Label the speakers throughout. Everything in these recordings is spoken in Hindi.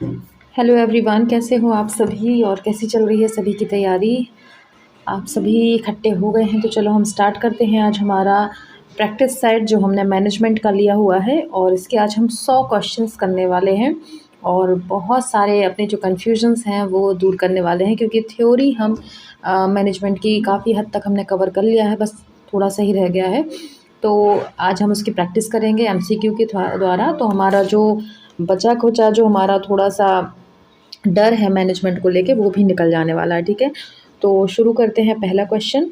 Speaker 1: हेलो एवरीवन, कैसे हो आप सभी और कैसी चल रही है सभी की तैयारी। आप सभी इकट्ठे हो गए हैं तो चलो हम स्टार्ट करते हैं। आज हमारा प्रैक्टिस सेट जो हमने मैनेजमेंट का लिया हुआ है और इसके आज हम 100 क्वेश्चंस करने वाले हैं और बहुत सारे अपने जो कन्फ्यूजन्स हैं वो दूर करने वाले हैं, क्योंकि थ्योरी हम मैनेजमेंट की काफ़ी हद तक हमने कवर कर लिया है, बस थोड़ा सा ही रह गया है। तो आज हम उसकी प्रैक्टिस करेंगे एमसीक्यू के द्वारा। तो हमारा जो बचा खुचा जो हमारा थोड़ा सा डर है मैनेजमेंट को लेके वो भी निकल जाने वाला है। ठीक है, तो शुरू करते हैं। पहला क्वेश्चन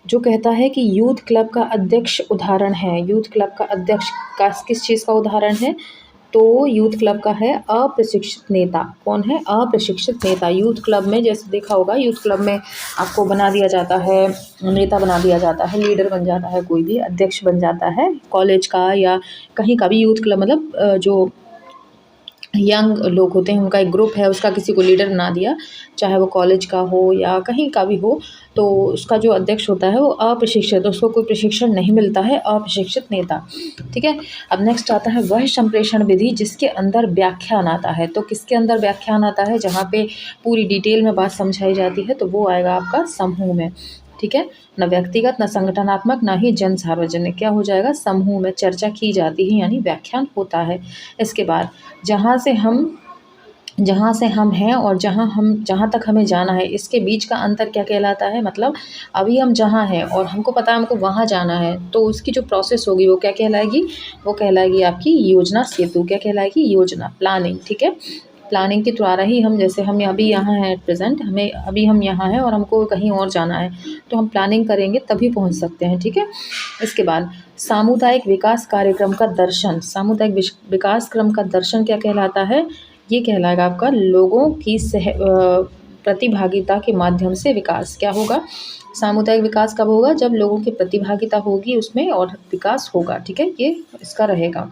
Speaker 1: जो कहता है कि यूथ क्लब का अध्यक्ष उदाहरण है। यूथ क्लब का अध्यक्ष का किस चीज़ का उदाहरण है? तो यूथ क्लब का है अप्रशिक्षित नेता। कौन है? अप्रशिक्षित नेता। यूथ क्लब में जैसे देखा होगा, यूथ क्लब में आपको बना दिया जाता है, नेता बना दिया जाता है, लीडर बन जाता है, कोई भी अध्यक्ष बन जाता है कॉलेज का या कहीं का भी। यूथ क्लब मतलब जो यंग लोग होते हैं उनका एक ग्रुप है, उसका किसी को लीडर बना दिया, चाहे वो कॉलेज का हो या कहीं का भी हो। तो उसका जो अध्यक्ष होता है वो अप्रशिक्षित, उसको कोई प्रशिक्षण नहीं मिलता है, अप्रशिक्षित नेता। ठीक है, अब नेक्स्ट आता है वह संप्रेषण विधि जिसके अंदर व्याख्यान आता है। तो किसके अंदर व्याख्यान आता है? जहाँ पे पूरी डिटेल में बात समझाई जाती है, तो वो आएगा आपका समूह में। ठीक है, न व्यक्तिगत न संगठनात्मक न ही जन सार्वजनिक। क्या हो जाएगा? समूह में चर्चा की जाती है, यानी व्याख्यान होता है। इसके बाद जहाँ से हम हैं और जहाँ तक हमें जाना है, इसके बीच का अंतर क्या कहलाता है? मतलब अभी हम जहाँ हैं और हमको पता है हमको वहाँ जाना है, तो उसकी जो प्रोसेस होगी वो क्या कहलाएगी? वो कहलाएगी आपकी योजना सेतु। क्या कहलाएगी? योजना, प्लानिंग। ठीक है, प्लानिंग के द्वारा ही हम, जैसे हम अभी यहाँ हैं एट प्रेजेंट, हमें अभी हम यहाँ हैं और हमको कहीं और जाना है, तो हम प्लानिंग करेंगे तभी पहुँच सकते हैं। ठीक है, इसके बाद सामुदायिक विकास कार्यक्रम का दर्शन। सामुदायिक विकास क्रम का दर्शन क्या कहलाता है? ये कहलाएगा आपका लोगों की प्रतिभागिता के माध्यम से विकास। क्या होगा? सामुदायिक विकास कब होगा? जब लोगों की प्रतिभागिता होगी उसमें और विकास होगा। ठीक है, ये इसका रहेगा।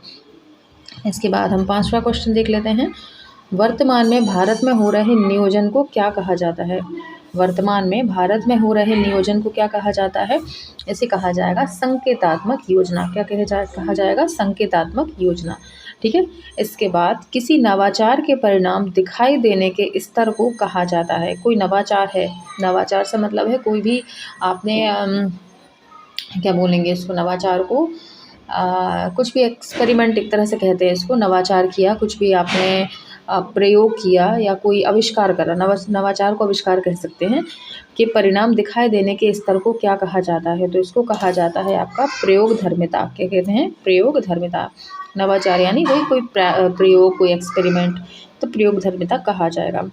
Speaker 1: इसके बाद हम 5वां क्वेश्चन देख लेते हैं। वर्तमान में भारत में हो रहे नियोजन को क्या कहा जाता है? वर्तमान में भारत में हो रहे नियोजन को क्या कहा जाता है? इसे कहा जाएगा संकेतात्मक योजना। क्या कहा जाएगा? संकेतात्मक योजना। ठीक है, इसके बाद किसी नवाचार के परिणाम दिखाई देने के स्तर को कहा जाता है। कोई नवाचार है, नवाचार से मतलब है कोई भी आपने क्या बोलेंगे इसको, नवाचार को कुछ भी एक्सपेरिमेंट एक तरह से कहते हैं इसको, नवाचार किया, कुछ भी आपने प्रयोग किया या कोई आविष्कार करा, नवाचार को आविष्कार कह सकते हैं, कि परिणाम दिखाई देने के स्तर को क्या कहा जाता है? तो इसको कहा जाता है आपका प्रयोग धर्मिता। क्या कहते हैं? प्रयोग धर्मिता। नवाचार यानी वही कोई प्रयोग, कोई एक्सपेरिमेंट, तो प्रयोग धर्मिता कहा जाएगा।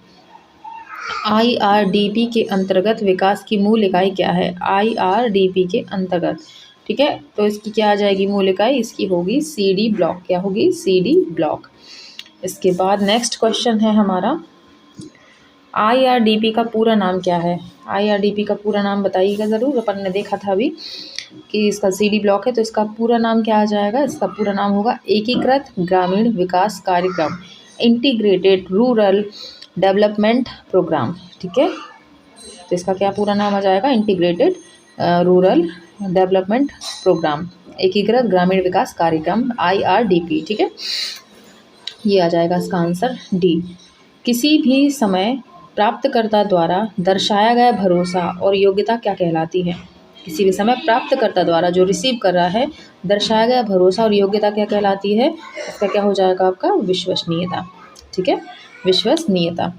Speaker 1: IRDP के अंतर्गत विकास की मूल इकाई क्या है? IRDP के अंतर्गत, ठीक है, तो इसकी क्या आ जाएगी मूल इकाई? इसकी होगी CD ब्लॉक। क्या होगी? CD block. इसके बाद नेक्स्ट क्वेश्चन है हमारा, IRDP का पूरा नाम क्या है? IRDP का पूरा नाम बताइएगा ज़रूर। अपन ने देखा था अभी कि इसका CD ब्लॉक है, तो इसका पूरा नाम क्या आ जाएगा? इसका पूरा नाम होगा एकीकृत ग्रामीण विकास कार्यक्रम, इंटीग्रेटेड रूरल डेवलपमेंट प्रोग्राम। ठीक है, तो इसका क्या पूरा नाम आ जाएगा? इंटीग्रेटेड रूरल डेवलपमेंट प्रोग्राम, एकीकृत ग्रामीण विकास कार्यक्रम, IRDP। ठीक है, ये आ जाएगा इसका आंसर D। किसी भी समय प्राप्तकर्ता द्वारा दर्शाया गया भरोसा और योग्यता क्या कहलाती है? किसी भी समय प्राप्तकर्ता द्वारा, जो रिसीव कर रहा है, दर्शाया गया भरोसा और योग्यता क्या कहलाती है? इसका क्या हो जाएगा आपका? विश्वसनीयता। ठीक है, विश्वसनीयता।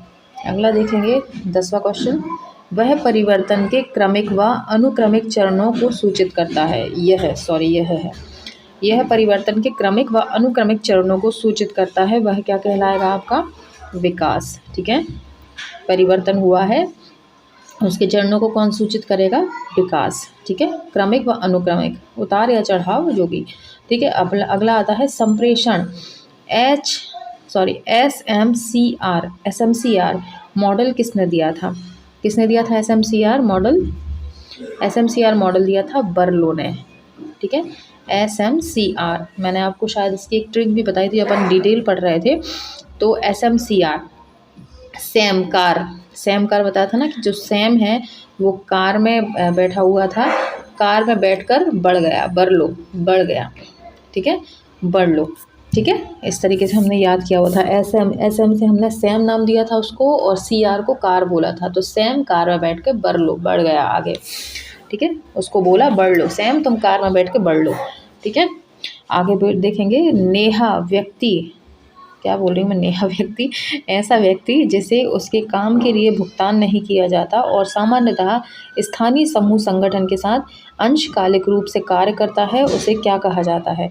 Speaker 1: अगला देखेंगे 10वां क्वेश्चन, वह परिवर्तन के क्रमिक व अनुक्रमिक चरणों को सूचित करता है। यह परिवर्तन के क्रमिक व अनुक्रमिक चरणों को सूचित करता है। वह क्या कहलाएगा आपका? विकास। ठीक है, परिवर्तन हुआ है, उसके चरणों को कौन सूचित करेगा? विकास। ठीक है, क्रमिक व अनुक्रमिक, उतार या चढ़ाव जो भी। ठीक है, अगला आता है संप्रेषण। SMCR मॉडल किसने दिया था? SMCR मॉडल दिया था बर्लो ने। ठीक है, SMCR, मैंने आपको शायद इसकी एक ट्रिक भी बताई थी, अपन डिटेल पढ़ रहे थे। तो SMCR, सैम कार बताया था ना, कि जो सैम है वो कार में बैठा हुआ था, कार में बैठकर बढ़ गया, बर्लो बढ़ गया। ठीक है, बर्लो। ठीक है, इस तरीके से हमने याद किया हुआ था। एस एम से हमने सैम नाम दिया था उसको, और सी आर को कार बोला था। तो सैम कार में बैठ के बढ़ गया आगे। ठीक है, उसको बोला बढ़ लो सैम, तुम कार में बैठ के बढ़ लो। ठीक है, आगे देखेंगे। नेहा व्यक्ति, क्या बोल रही हूँ मैं, नेहा व्यक्ति, ऐसा व्यक्ति जिसे उसके काम के लिए भुगतान नहीं किया जाता और सामान्यतः स्थानीय समूह संगठन के साथ अंशकालिक रूप से कार्य करता है, उसे क्या कहा जाता है?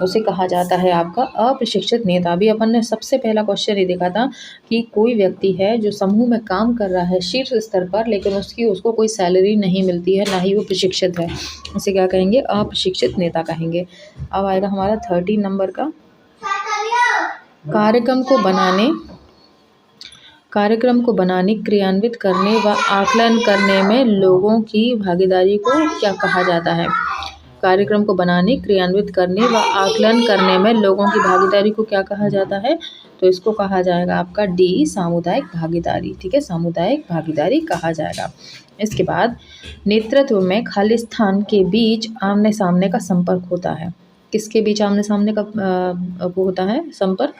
Speaker 1: उसे कहा जाता है आपका अप्रशिक्षित नेता। अभी अपन ने सबसे पहला क्वेश्चन ये देखा था कि कोई व्यक्ति है जो समूह में काम कर रहा है शीर्ष स्तर पर, लेकिन उसको कोई सैलरी नहीं मिलती है, ना ही वो प्रशिक्षित है, उसे क्या कहेंगे? अप्रशिक्षित नेता कहेंगे। अब आएगा हमारा 13 नंबर का। कार्यक्रम को बनाने, क्रियान्वित करने व आकलन करने में लोगों की भागीदारी को क्या कहा जाता है? कार्यक्रम को बनाने, क्रियान्वित करने व आकलन करने में लोगों की भागीदारी को क्या कहा जाता है? तो इसको कहा जाएगा आपका डी, सामुदायिक भागीदारी। ठीक है, सामुदायिक भागीदारी कहा जाएगा। इसके बाद नेतृत्व में खालिस्तान के बीच आमने सामने का संपर्क होता है। किसके बीच आमने सामने का वो होता है संपर्क?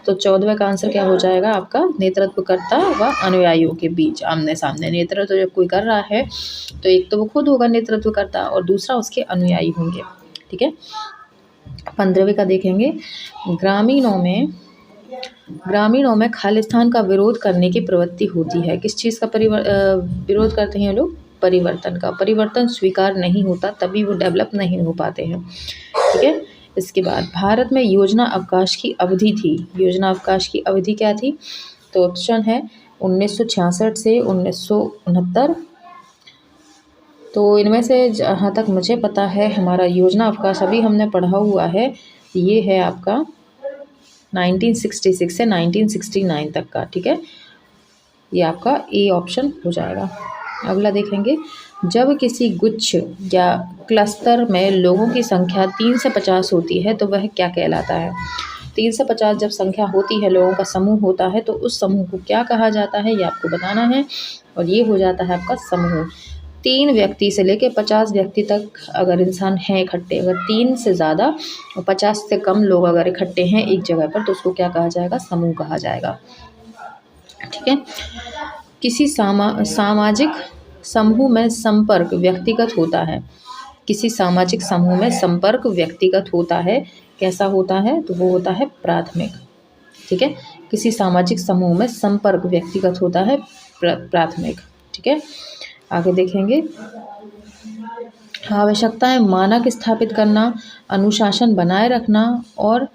Speaker 1: तो 14वें का आंसर क्या हो जाएगा आपका? नेतृत्वकर्ता व अनुयायियों के बीच आमने सामने। नेतृत्व जब कोई कर रहा है तो एक तो वो खुद होगा नेतृत्वकर्ता, और दूसरा उसके अनुयायी होंगे। ठीक है, 15वें का देखेंगे। ग्रामीणों में खालिस्तान का विरोध करने की प्रवृत्ति होती है। किस चीज़ का विरोध करते हैं लोग? परिवर्तन का। परिवर्तन स्वीकार नहीं होता, तभी वो डेवलप नहीं हो पाते हैं। ठीक है, इसके बाद भारत में योजना अवकाश की अवधि थी। योजना अवकाश की अवधि क्या थी? तो ऑप्शन है 1966 से 1969। तो इनमें से जहाँ तक मुझे पता है हमारा योजना अवकाश अभी हमने पढ़ा हुआ है, ये है आपका 1966 से 1969 तक का। ठीक है, ये आपका ए ऑप्शन हो जाएगा। अगला देखेंगे। जब किसी गुच्छ या क्लस्टर में लोगों की संख्या 3 से 50 होती है तो वह क्या कहलाता है? 3 से 50 जब संख्या होती है, लोगों का समूह होता है, तो उस समूह को क्या कहा जाता है, ये आपको बताना है। और ये हो जाता है आपका समूह। 3 व्यक्ति से लेकर 50 व्यक्ति तक अगर इंसान हैं इकट्ठे, अगर 3 से ज़्यादा और 50 से कम लोग अगर इकट्ठे हैं एक जगह पर, तो उसको क्या कहा जाएगा? समूह कहा जाएगा। ठीक है, किसी सामाजिक समूह में संपर्क व्यक्तिगत होता है। किसी सामाजिक समूह में संपर्क व्यक्तिगत होता है, कैसा होता है? तो वो होता है प्राथमिक। ठीक है, किसी सामाजिक समूह में संपर्क व्यक्तिगत होता है, प्राथमिक। ठीक है, आगे देखेंगे। आवश्यकताएं मानक स्थापित करना, अनुशासन बनाए रखना और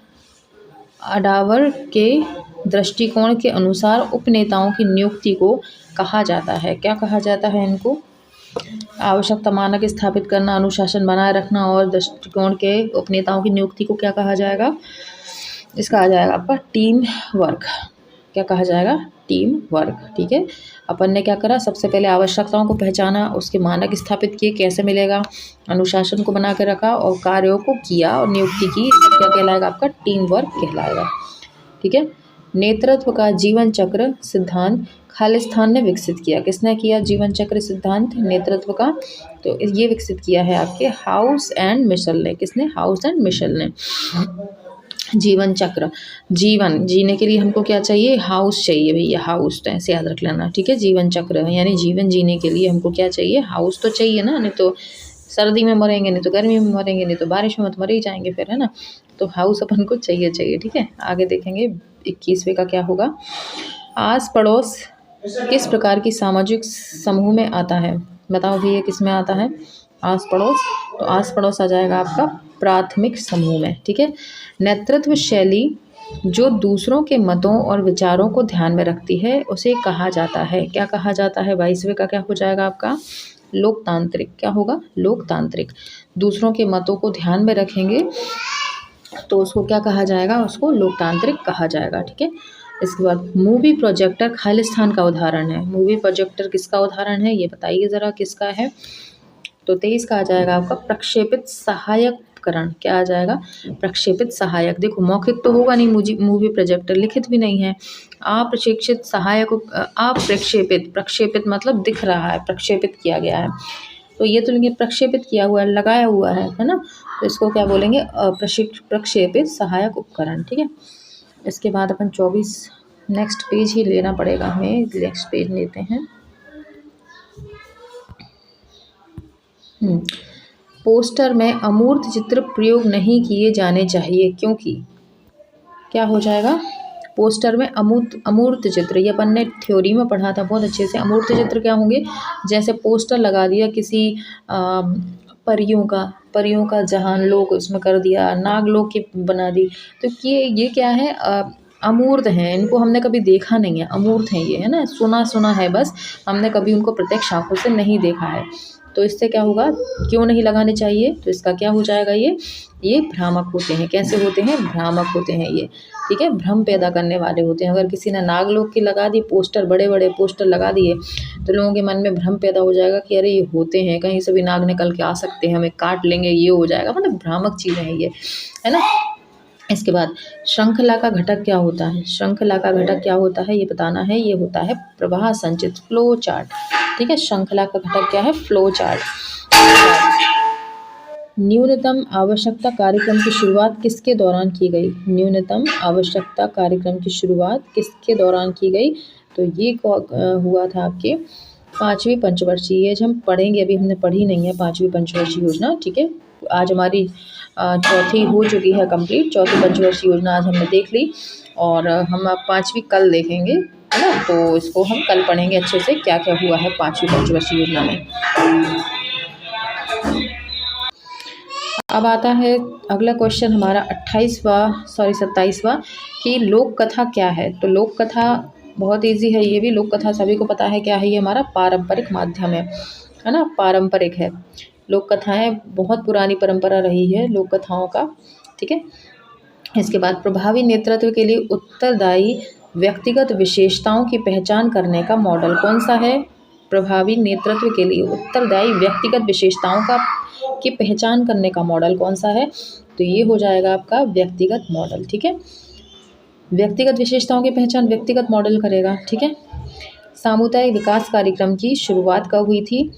Speaker 1: अडावर के दृष्टिकोण के अनुसार उपनेताओं की नियुक्ति को कहा जाता है। क्या कहा जाता है इनको? आवश्यकता मानक स्थापित करना, अनुशासन बनाए रखना और दृष्टिकोण के उपनेताओं की नियुक्ति को क्या कहा जाएगा? इसका आ जाएगा आपका टीम वर्क। क्या कहा जाएगा? Team work. ठीक है, अपन ने क्या करा? सबसे पहले आवश्यकताओं को पहचाना, उसके मानक स्थापित किए, कैसे मिलेगा, अनुशासन को बना के रखा और कार्यों को किया और नियुक्ति की। सब क्या कहलाएगा? आपका टीम वर्क कहलाएगा। ठीक है, नेतृत्व का जीवन चक्र सिद्धांत खालिस्तान ने विकसित किया। किसने किया जीवन चक्र सिद्धांत नेतृत्व का? तो ये विकसित किया है आपके हाउस एंड मिशेल ने। किसने? हाउस एंड मिशेल ने। जीवन चक्र, जीवन जीने के लिए हमको क्या चाहिए? हाउस चाहिए भैया, हाउस। तो ऐसे याद रख लेना। ठीक है, जीवन चक्र यानी जीवन जीने के लिए हमको क्या चाहिए? हाउस तो चाहिए ना, नहीं तो सर्दी में मरेंगे, नहीं तो गर्मी में मरेंगे, नहीं तो बारिश में तो मर ही जाएंगे फिर, है ना। तो हाउस अपन को चाहिए। ठीक है, आगे देखेंगे 21वें का क्या होगा। आस पड़ोस किस प्रकार की सामाजिक समूह में आता है? बताओ भैया किस में आता है? आस पड़ोस। तो आस पड़ोस आ जाएगा आपका प्राथमिक समूह में। ठीक है, नेतृत्व शैली जो दूसरों के मतों और विचारों को ध्यान में रखती है उसे कहा जाता है। क्या कहा जाता है? 22वें का क्या हो जाएगा आपका? लोकतांत्रिक। क्या होगा? लोकतांत्रिक। दूसरों के मतों को ध्यान में रखेंगे तो उसको क्या कहा जाएगा? उसको लोकतांत्रिक कहा जाएगा। ठीक है, इसके बाद मूवी प्रोजेक्टर खालिस्तान का उदाहरण है। मूवी प्रोजेक्टर किसका उदाहरण है? ये बताइए ज़रा किसका है? तो 23 का आ जाएगा आपका प्रक्षेपित सहायक उपकरण। क्या आ जाएगा? प्रक्षेपित सहायक। देखो मौखिक तो होगा नहीं मूवी प्रोजेक्टर, लिखित भी नहीं है। अप्रशिक्षित सहायक, अप्रक्षेपित, प्रक्षेपित मतलब दिख रहा है, प्रक्षेपित किया गया है। तो ये तो लेंगे प्रक्षेपित किया हुआ है, लगाया हुआ है ना, तो इसको क्या बोलेंगे, प्रक्षेपित सहायक उपकरण। ठीक है, इसके बाद अपन 24 नेक्स्ट पेज ही लेना पड़ेगा हमें, नेक्स्ट पेज लेते हैं। पोस्टर में अमूर्त चित्र प्रयोग नहीं किए जाने चाहिए, क्योंकि क्या हो जाएगा, पोस्टर में अमूर्त चित्र, ये अपन ने थ्योरी में पढ़ा था बहुत अच्छे से। अमूर्त चित्र क्या होंगे, जैसे पोस्टर लगा दिया किसी परियों का जहान लोक उसमें कर दिया, नागलोक की बना दी, तो ये क्या है, अमूर्त हैं, इनको हमने कभी देखा नहीं है, अमूर्त हैं ये, है ना, सुना है बस, हमने कभी उनको प्रत्यक्ष आंखों से नहीं देखा है। तो इससे क्या होगा, क्यों नहीं लगाने चाहिए, तो इसका क्या हो जाएगा, ये भ्रामक होते हैं। कैसे होते हैं, भ्रामक होते हैं ये। ठीक है, भ्रम पैदा करने वाले होते हैं। अगर किसी ने नागलोक की लगा दी पोस्टर, बड़े बड़े पोस्टर लगा दिए, तो लोगों के मन में भ्रम पैदा हो जाएगा कि अरे ये होते हैं, कहीं से भी नाग निकल के आ सकते हैं, हमें काट लेंगे, ये हो जाएगा, मतलब भ्रामक चीज़ें हैं ये, है ना। इसके बाद श्रृंखला का घटक क्या होता है, श्रृंखला का घटक क्या होता है ये बताना है, ये होता है प्रवाह संचित, फ्लो चार्ट। ठीक है, श्रृंखला का घटक क्या है, फ्लो चार्ट। न्यूनतम आवश्यकता कार्यक्रम की शुरुआत किसके दौरान की गई, न्यूनतम आवश्यकता कार्यक्रम की शुरुआत किसके दौरान की गई, तो ये हुआ था आपके 5वीं पंचवर्षीय, ये हम पढ़ेंगे, अभी हमने पढ़ी नहीं है 5वीं पंचवर्षीय योजना। ठीक है, आज हमारी चौथी हो चुकी है कंप्लीट, चौथी पंचवर्षीय योजना आज हमने देख ली, और हम अब 5वीं कल देखेंगे, है ना, तो इसको हम कल पढ़ेंगे अच्छे से क्या क्या हुआ है 5वीं पंचवर्षीय योजना में। अब आता है अगला क्वेश्चन हमारा 27वां कि लोक कथा क्या है। तो लोक कथा बहुत इजी है, ये भी लोक कथा सभी को पता है क्या है, ये हमारा पारंपरिक माध्यम है ना, पारंपरिक है। लोक कथाएं बहुत पुरानी परंपरा रही है लोक कथाओं का। ठीक है, इसके बाद प्रभावी नेतृत्व के लिए उत्तरदायी व्यक्तिगत विशेषताओं की पहचान करने का मॉडल कौन सा है, प्रभावी नेतृत्व के लिए उत्तरदायी व्यक्तिगत विशेषताओं की पहचान करने का मॉडल कौन सा है, तो ये हो जाएगा आपका व्यक्तिगत मॉडल। ठीक है, व्यक्तिगत विशेषताओं की पहचान व्यक्तिगत मॉडल करेगा। ठीक है, सामुदायिक विकास कार्यक्रम की शुरुआत कब हुई थी,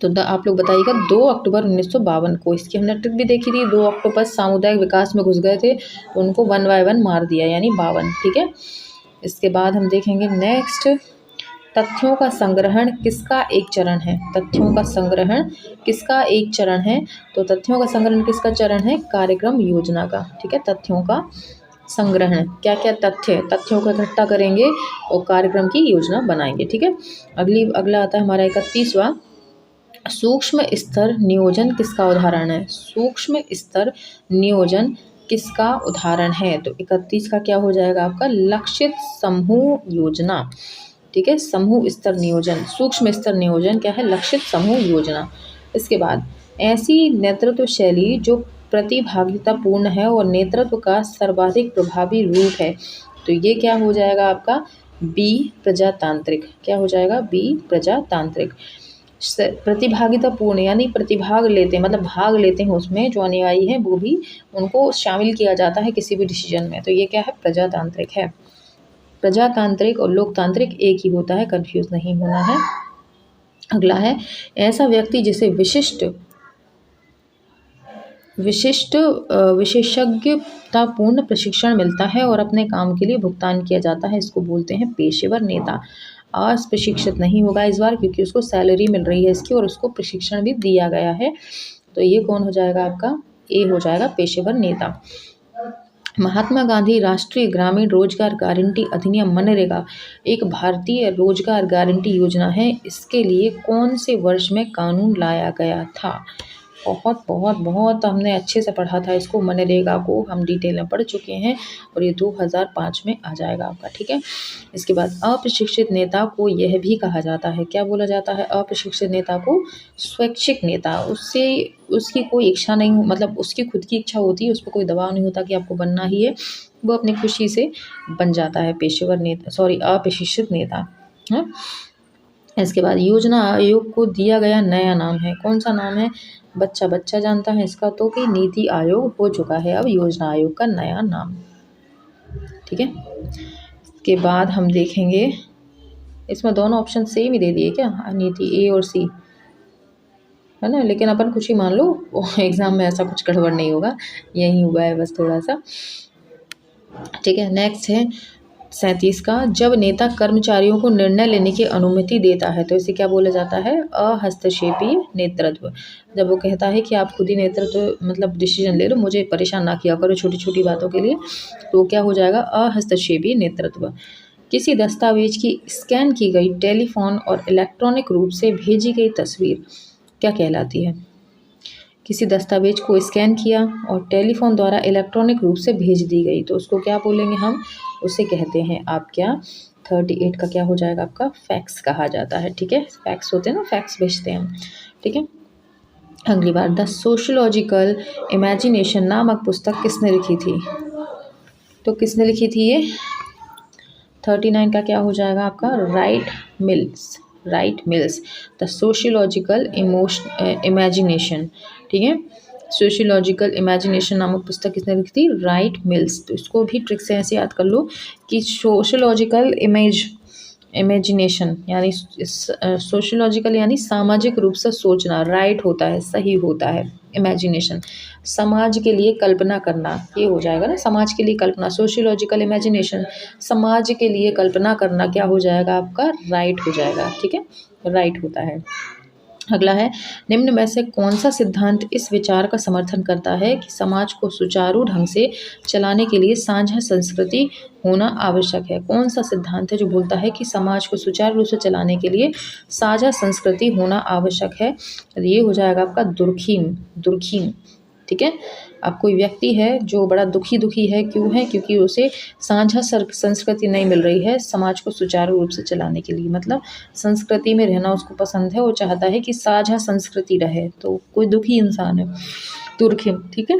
Speaker 1: तो आप लोग बताइएगा 2 अक्टूबर 1952 को। इसकी हमने ट्रिक भी देखी थी, 2 अक्टूबर सामुदायिक विकास में घुस गए थे, उनको 1 बाय 1 मार दिया, यानी 52। ठीक है, इसके बाद हम देखेंगे नेक्स्ट, तथ्यों का संग्रहण किसका एक चरण है, तथ्यों का संग्रहण किसका एक चरण है, तो तथ्यों का संग्रहण किसका चरण है, कार्यक्रम योजना का। ठीक है, तथ्यों का संग्रहण, क्या क्या तथ्यों को इकट्ठा करेंगे और कार्यक्रम की योजना बनाएंगे। ठीक है, अगला आता है हमारा 31वां, सूक्ष्म स्तर नियोजन किसका उदाहरण है, सूक्ष्म स्तर नियोजन किसका उदाहरण है, तो 31 का क्या हो जाएगा आपका, लक्षित समूह योजना। ठीक है, समूह स्तर नियोजन, सूक्ष्म स्तर नियोजन क्या है, लक्षित समूह योजना। इसके बाद ऐसी नेतृत्व शैली जो प्रतिभागितापूर्ण है और नेतृत्व का सर्वाधिक प्रभावी रूप है, तो ये क्या हो जाएगा आपका, बी प्रजातांत्रिक। क्या हो जाएगा, बी प्रजातांत्रिक। प्रतिभागितापूर्ण यानी प्रतिभाग लेते हैं, मतलब भाग लेते हैं उसमें, जो अनुयायी हैं वो भी, उनको शामिल किया जाता है किसी भी डिसीजन में, तो ये क्या है, प्रजातांत्रिक है। प्रजातांत्रिक और लोकतांत्रिक एक ही होता है, कंफ्यूज नहीं होना है। अगला है, ऐसा व्यक्ति जिसे विशेषज्ञतापूर्ण प्रशिक्षण मिलता है और अपने काम के लिए भुगतान किया जाता है, इसको बोलते हैं पेशेवर नेता। आज प्रशिक्षित नहीं होगा इस बार, क्योंकि उसको सैलरी मिल रही है इसकी और उसको प्रशिक्षण भी दिया गया है, तो ये कौन हो जाएगा आपका, ए हो जाएगा, पेशेवर नेता। महात्मा गांधी राष्ट्रीय ग्रामीण रोजगार गारंटी अधिनियम मनरेगा एक भारतीय रोजगार गारंटी योजना है, इसके लिए कौन से वर्ष में कानून लाया गया था, बहुत हमने अच्छे से पढ़ा था इसको, मनरेगा को हम डिटेल में पढ़ चुके हैं, और ये 2005 में आ जाएगा आपका। ठीक है, इसके बाद अप्रशिक्षित नेता को यह भी कहा जाता है, क्या बोला जाता है, अप्रशिक्षित नेता को स्वैच्छिक नेता, उसकी कोई इच्छा नहीं, मतलब उसकी खुद की इच्छा होती है, उस पर कोई दबाव नहीं होता कि आपको बनना ही है, वो अपनी खुशी से बन जाता है अप्रशिक्षित नेता। हाँ, इसके बाद योजना आयोग को दिया गया नया नाम है, कौन सा नाम है, बच्चा जानता है इसका, तो कि नीति आयोग हो चुका है अब योजना आयोग का नया नाम। ठीक है, इसके बाद हम देखेंगे, इसमें दोनों ऑप्शन सेम ही दे दिए क्या, नीति ए और सी, है ना, लेकिन अपन कुछ ही मान लो, एग्ज़ाम में ऐसा कुछ गड़बड़ नहीं होगा, यही हुआ है बस थोड़ा सा। ठीक है, नेक्स्ट है 37 का, जब नेता कर्मचारियों को निर्णय लेने की अनुमति देता है तो इसे क्या बोला जाता है? अहस्तक्षेपी नेतृत्व। जब वो कहता है कि आप खुद ही नेतृत्व मतलब डिसीजन ले लो, मुझे परेशान ना किया करो छोटी छोटी बातों के लिए, तो क्या हो जाएगा? अहस्तक्षेपी नेतृत्व। किसी दस्तावेज की स्कैन की गई टेलीफोन और इलेक्ट्रॉनिक रूप से भेजी गई तस्वीर क्या कहलाती है? किसी दस्तावेज को स्कैन किया और टेलीफोन द्वारा इलेक्ट्रॉनिक रूप से भेज दी गई तो उसको क्या बोलेंगे हम? उसे कहते हैं आप क्या? 38 का क्या हो जाएगा आपका? फैक्स कहा जाता है। ठीक है, फैक्स होते हैं ना, फैक्स भेजते हैं हम। ठीक है, अगली बार, द सोशियोलॉजिकल इमेजिनेशन नामक पुस्तक किसने लिखी थी? तो किसने लिखी थी ये? 39 का क्या हो जाएगा आपका? Right mills. Right mills, the sociological imagination. ठीक है, सोशियोलॉजिकल इमेजिनेशन नामक पुस्तक किसने लिखी थी? Right mills. तो इसको भी ट्रिक से ऐसे याद कर लो कि सोशियोलॉजिकल इमेजिनेशन यानी सोशियोलॉजिकल यानी सामाजिक रूप से सोचना, राइट होता है, सही होता है। इमेजिनेशन समाज के लिए कल्पना करना, ये हो जाएगा ना, समाज के लिए कल्पना। सोशियोलॉजिकल इमेजिनेशन समाज के लिए कल्पना करना क्या हो जाएगा आपका? राइट हो जाएगा। ठीक है, राइट होता है। अगला है, निम्न में से कौन सा सिद्धांत इस विचार का समर्थन करता है कि समाज को सुचारू ढंग से चलाने के लिए साझा संस्कृति होना आवश्यक है? कौन सा सिद्धांत है जो बोलता है कि समाज को सुचारू रूप से चलाने के लिए साझा संस्कृति होना आवश्यक है? ये हो जाएगा आपका दुर्खीम। दुर्खीम। ठीक है, अब कोई व्यक्ति है जो बड़ा दुखी है, क्यों है? क्योंकि उसे साझा संस्कृति नहीं मिल रही है समाज को सुचारू रूप से चलाने के लिए, मतलब संस्कृति में रहना उसको पसंद है, वो चाहता है कि साझा संस्कृति रहे, तो कोई दुखी इंसान है, दुर्खिम। ठीक है,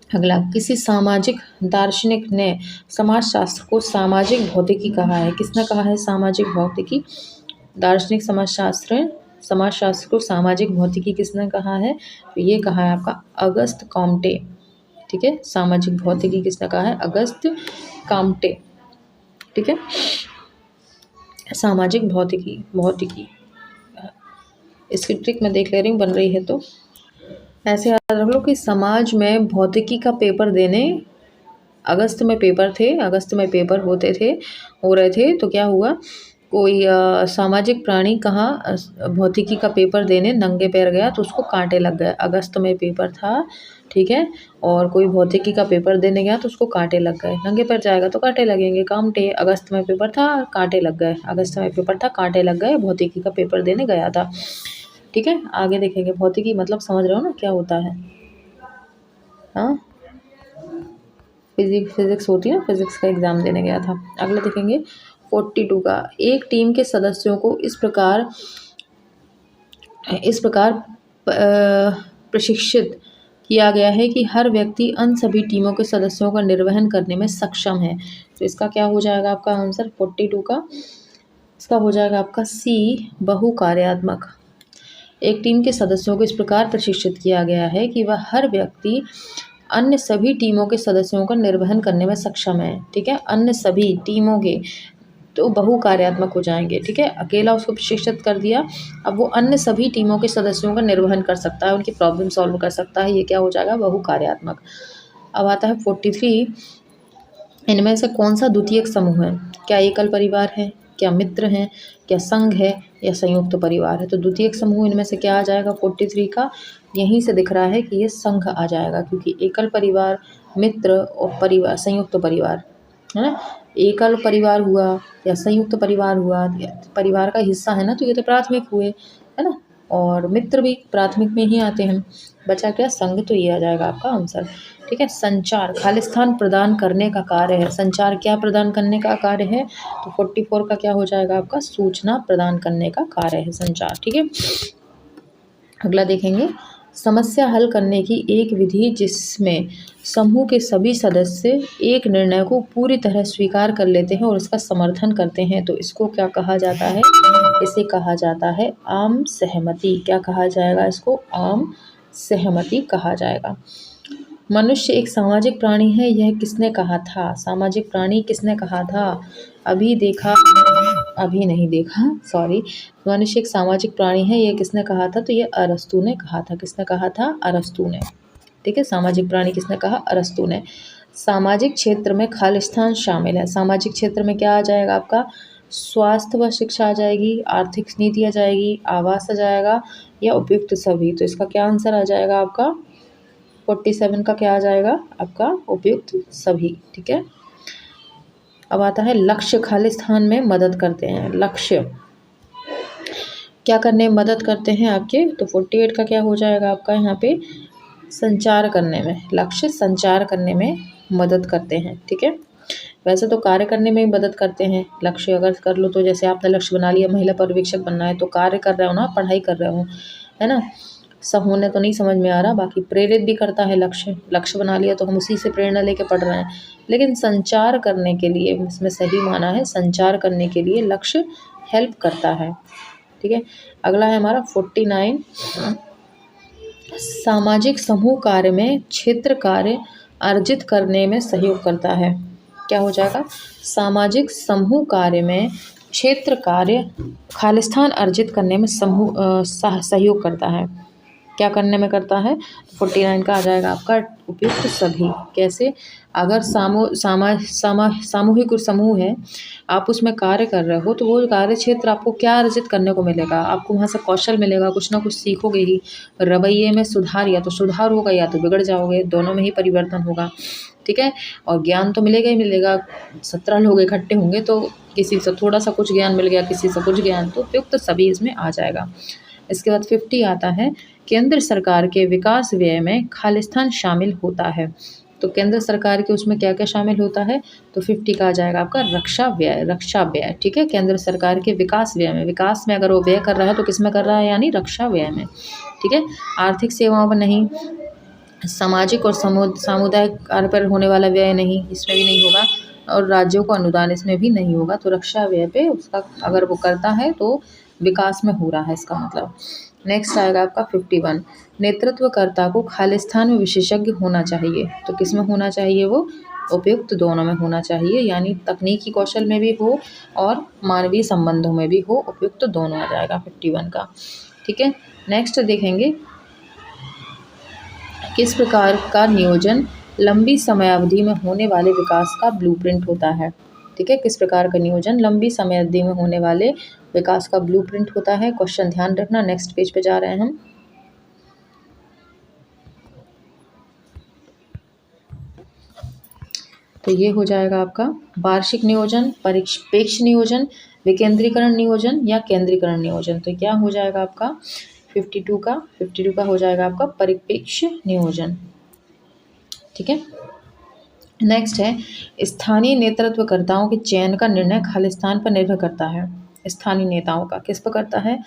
Speaker 1: अगला, किसी सामाजिक दार्शनिक ने समाजशास्त्र को सामाजिक भौतिकी कहा है। किसने कहा है सामाजिक भौतिकी? दार्शनिक समाजशास्त्र को सामाजिक भौतिकी किसने कहा है? तो ये कहा है आपका अगस्त कॉम्टे। ठीक है, सामाजिक भौतिकी किसने कहा है? अगस्त कॉम्टे। ठीक है, सामाजिक भौतिकी इसकी ट्रिक मैं देख ले रही हूँ, बन रही है तो ऐसे याद रख लो कि समाज में भौतिकी का पेपर देने अगस्त में पेपर हो रहे थे, तो क्या हुआ, कोई सामाजिक प्राणी कहाँ भौतिकी का पेपर देने नंगे पैर गया तो उसको कांटे लग गए। अगस्त में पेपर था, ठीक है, और कोई भौतिकी का पेपर देने गया तो उसको कांटे लग गए। नंगे पैर जाएगा तो कांटे लगेंगे, कामटे। अगस्त में पेपर था, कांटे लग गए। अगस्त में पेपर था, कांटे लग गए, भौतिकी का पेपर देने गया था। ठीक है, आगे देखेंगे। भौतिकी मतलब समझ रहे हो ना क्या होता है? हाँ, फिजिक्स होती है ना, फिजिक्स का एग्ज़ाम देने गया था। अगला देखेंगे 42 का, एक टीम के सदस्यों को इस प्रकार प्रशिक्षित किया गया है कि हर व्यक्ति अन्य सभी टीमों के सदस्यों का निर्वहन करने में सक्षम है। तो इसका क्या हो जाएगा आपका आंसर 42 का? इसका हो जाएगा आपका सी, बहुकार्यात्मक। एक टीम के सदस्यों को इस प्रकार प्रशिक्षित किया गया है कि वह हर व्यक्ति अन्य सभी टीमों के सदस्यों का निर्वहन करने में सक्षम है। ठीक है, अन्य सभी टीमों के तो बहुकार्यात्मक हो जाएंगे। ठीक है, अकेला उसको प्रशिक्षित कर दिया, अब वो अन्य सभी टीमों के सदस्यों का निर्वहन कर सकता है, उनकी प्रॉब्लम सॉल्व कर सकता है। ये क्या हो जाएगा? बहुकार्यात्मक। अब आता है 43, इनमें से कौन सा द्वितीयक समूह है? क्या एकल परिवार है, क्या मित्र हैं, क्या संघ है, या संयुक्त परिवार है? तो द्वितीयक समूह इनमें से क्या आ जाएगा 43 का? यहीं से दिख रहा है कि ये संघ आ जाएगा, क्योंकि एकल परिवार, मित्र और परिवार, संयुक्त परिवार है ना। एकल परिवार हुआ या संयुक्त परिवार हुआ, परिवार का हिस्सा है ना, तो ये तो प्राथमिक हुए, है ना, और मित्र भी प्राथमिक में ही आते हैं। बचा क्या? संघ। तो ये आ जाएगा आपका आंसर। ठीक है, संचार खालिस्तान प्रदान करने का कार्य है। संचार क्या प्रदान करने का कार्य है? तो 44 का क्या हो जाएगा आपका? सूचना प्रदान करने का कार्य है संचार। ठीक है, अगला देखेंगे, समस्या हल करने की एक विधि जिसमें समूह के सभी सदस्य एक निर्णय को पूरी तरह स्वीकार कर लेते हैं और इसका समर्थन करते हैं, तो इसको क्या कहा जाता है? इसे कहा जाता है आम सहमति। क्या कहा जाएगा इसको? आम सहमति कहा जाएगा। मनुष्य एक सामाजिक प्राणी है, यह किसने कहा था? सामाजिक प्राणी किसने कहा था? अभी देखा, अभी नहीं देखा, सॉरी। मनुष्य एक सामाजिक प्राणी है, यह किसने कहा था? तो ये अरस्तू ने कहा था। किसने कहा था? अरस्तू ने। ठीक है, सामाजिक प्राणी किसने कहा? अरस्तू ने। सामाजिक क्षेत्र में खालिस्तान शामिल है। सामाजिक क्षेत्र में क्या आ जाएगा आपका? स्वास्थ्य व शिक्षा आ जाएगी, आर्थिक नीति आ जाएगी, आवास आ जाएगा, या उपयुक्त सभी। तो इसका क्या आंसर आ जाएगा आपका? 47 का क्या आ जाएगा आपका? उपयुक्त सभी। ठीक है, अब आता है लक्ष्य। खालिस्तान में मदद करते हैं। लक्ष्य क्या करने में मदद करते हैं आपके? तो 48 का क्या हो जाएगा आपका यहाँ पे? संचार करने में। लक्ष्य संचार करने में मदद करते हैं। ठीक है, वैसे तो कार्य करने में ही मदद करते हैं। लक्ष्य अगर कर लो तो जैसे आपने लक्ष्य बना लिया महिला पर्यवेक्षक बनना है, तो कार्य कर रहे हो ना, पढ़ाई कर रहे हो, है ना। सब होने तो नहीं समझ में आ रहा, बाकी प्रेरित भी करता है लक्ष्य। लक्ष्य बना लिया तो हम उसी से प्रेरणा लेके पढ़ रहे हैं, लेकिन संचार करने के लिए, इसमें सही माना है, संचार करने के लिए लक्ष्य हेल्प करता है। ठीक है, अगला है हमारा 49। सामाजिक समूह कार्य में क्षेत्र कार्य अर्जित करने में सहयोग करता है। क्या हो जाएगा? सामाजिक समूह कार्य में क्षेत्र कार्य खालिस्तान अर्जित करने में सहयोग करता है। क्या करने में करता है? 49 का आ जाएगा आपका उपयुक्त सभी। कैसे? अगर सामूहिक समूह है, आप उसमें कार्य कर रहे हो, तो वो कार्य क्षेत्र आपको क्या अर्जित करने को मिलेगा? आपको वहाँ से कौशल मिलेगा, कुछ ना कुछ सीखोगे ही। रवैये में सुधार, या तो सुधार होगा या तो बिगड़ जाओगे, दोनों में ही परिवर्तन होगा। ठीक है, और ज्ञान तो मिलेगा ही मिलेगा। 17 लोग इकट्ठे होंगे तो किसी से थोड़ा सा कुछ ज्ञान मिल गया, किसी से कुछ ज्ञान, तो उपयुक्त सभी इसमें आ जाएगा। इसके बाद 50 आता है, केंद्र सरकार के विकास व्यय में खालिस्तान शामिल होता है। तो केंद्र सरकार के उसमें क्या क्या शामिल होता है? तो 50 का आ जाएगा आपका रक्षा व्यय। रक्षा व्यय, ठीक है, केंद्र सरकार के विकास व्यय में, विकास में अगर वो व्यय कर रहा है तो किस में कर रहा है? यानी रक्षा व्यय में। ठीक है, आर्थिक सेवाओं पर नहीं, सामाजिक और सामुदायिक कार्य पर होने वाला व्यय नहीं, इसमें भी नहीं होगा, और राज्यों को अनुदान इसमें भी नहीं होगा। तो रक्षा व्यय पे उसका अगर वो करता है तो विकास में हो रहा है, इसका मतलब। नेक्स्ट आएगा आपका 51। नेतृत्वकर्ता को खालिस्तान में विशेषज्ञ होना चाहिए। तो किस में होना चाहिए वो? उपयुक्त दोनों में होना चाहिए, यानी तकनीकी कौशल में भी हो और मानवीय संबंधों में भी हो, उपयुक्त दोनों आ जाएगा 51 का। ठीक है, नेक्स्ट देखेंगे, किस प्रकार का नियोजन लंबी समयावधि में होने वाले विकास का ब्लूप्रिंट होता है? ठीक है, किस प्रकार का नियोजन लंबी समयावधि में होने वाले विकास का ब्लूप्रिंट होता है? क्वेश्चन ध्यान रखना। नेक्स्ट पेज पे जा रहे हैं हम। तो ये हो जाएगा आपका वार्षिक नियोजन, परिप्रेक्ष्य नियोजन, विकेंद्रीकरण नियोजन या केंद्रीकरण नियोजन। तो क्या हो जाएगा आपका 52 का हो जाएगा आपका परिप्रेक्ष्य नियोजन। ठीक है, नेक्स्ट है, स्थानीय नेतृत्वकर्ताओं के चयन का निर्णय खालिस्तान पर निर्भर करता है। स्थानीय नेताओं का किस पर करता है?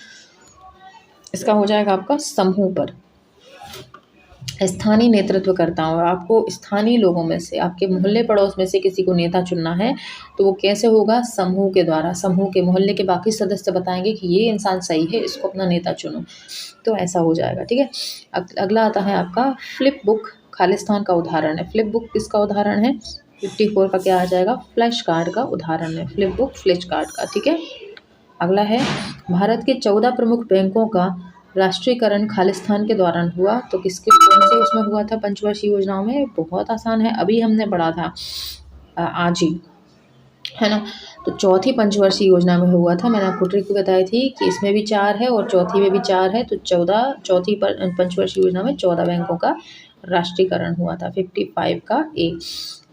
Speaker 1: इसका हो जाएगा आपका समूह पर। स्थानीय नेतृत्वकर्ताओं, आपको स्थानीय लोगों में से, आपके मोहल्ले पड़ोस में से किसी को नेता चुनना है, तो वो कैसे होगा? समूह के द्वारा। समूह के, मोहल्ले के बाकी सदस्य बताएंगे कि ये इंसान सही है, इसको अपना नेता चुनो, तो ऐसा हो जाएगा। ठीक है, अगला आता है आपका फ्लिप बुक। खालिस्तान का उदाहरण है। फ्लिप बुक किसका उदाहरण है? 54 का क्या आ जाएगा? फ्लैश कार्ड का उदाहरण है। फ्लिप बुक फ्लैश कार्ड का। ठीक है, अगला है, भारत के 14 प्रमुख बैंकों का राष्ट्रीयकरण खालिस्तान के दौरान हुआ। तो किसके, कौन से उसमें हुआ था? पंचवर्षीय योजनाओं में। बहुत आसान है, अभी हमने पढ़ा था आज ही, है ना। तो चौथी पंचवर्षीय योजना में हुआ था। मैंने आपको ट्रिक बताई थी कि इसमें भी 4 है और चौथी में भी 4 है, तो 14, चौथी पंचवर्षीय योजना में 14 बैंकों का राष्ट्रीयकरण हुआ था। 55 का ए।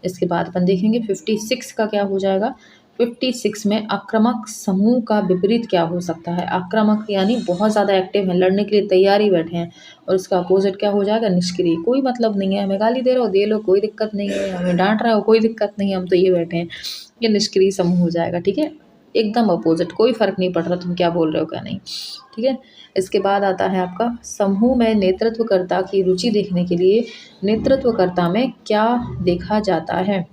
Speaker 1: इसके बाद अपन देखेंगे 56 का क्या हो जाएगा। 56 में आक्रामक समूह का विपरीत क्या हो सकता है? आक्रामक यानी बहुत ज़्यादा एक्टिव है, लड़ने के लिए तैयारी बैठे हैं, और इसका अपोजिट क्या हो जाएगा? निष्क्रिय। कोई मतलब नहीं है, हमें गाली दे रहे हो, दे लो, कोई दिक्कत नहीं है, हमें डांट रहे हो, कोई दिक्कत नहीं है, हम तो ये बैठे हैं, ये निष्क्रिय समूह हो जाएगा। ठीक है, एकदम अपोजिट, कोई फर्क नहीं पड़ रहा तुम क्या बोल रहे हो क्या नहीं। ठीक है, इसके बाद आता है आपका समूह में नेतृत्वकर्ता की रुचि देखने के लिए नेतृत्वकर्ता में क्या देखा जाता है?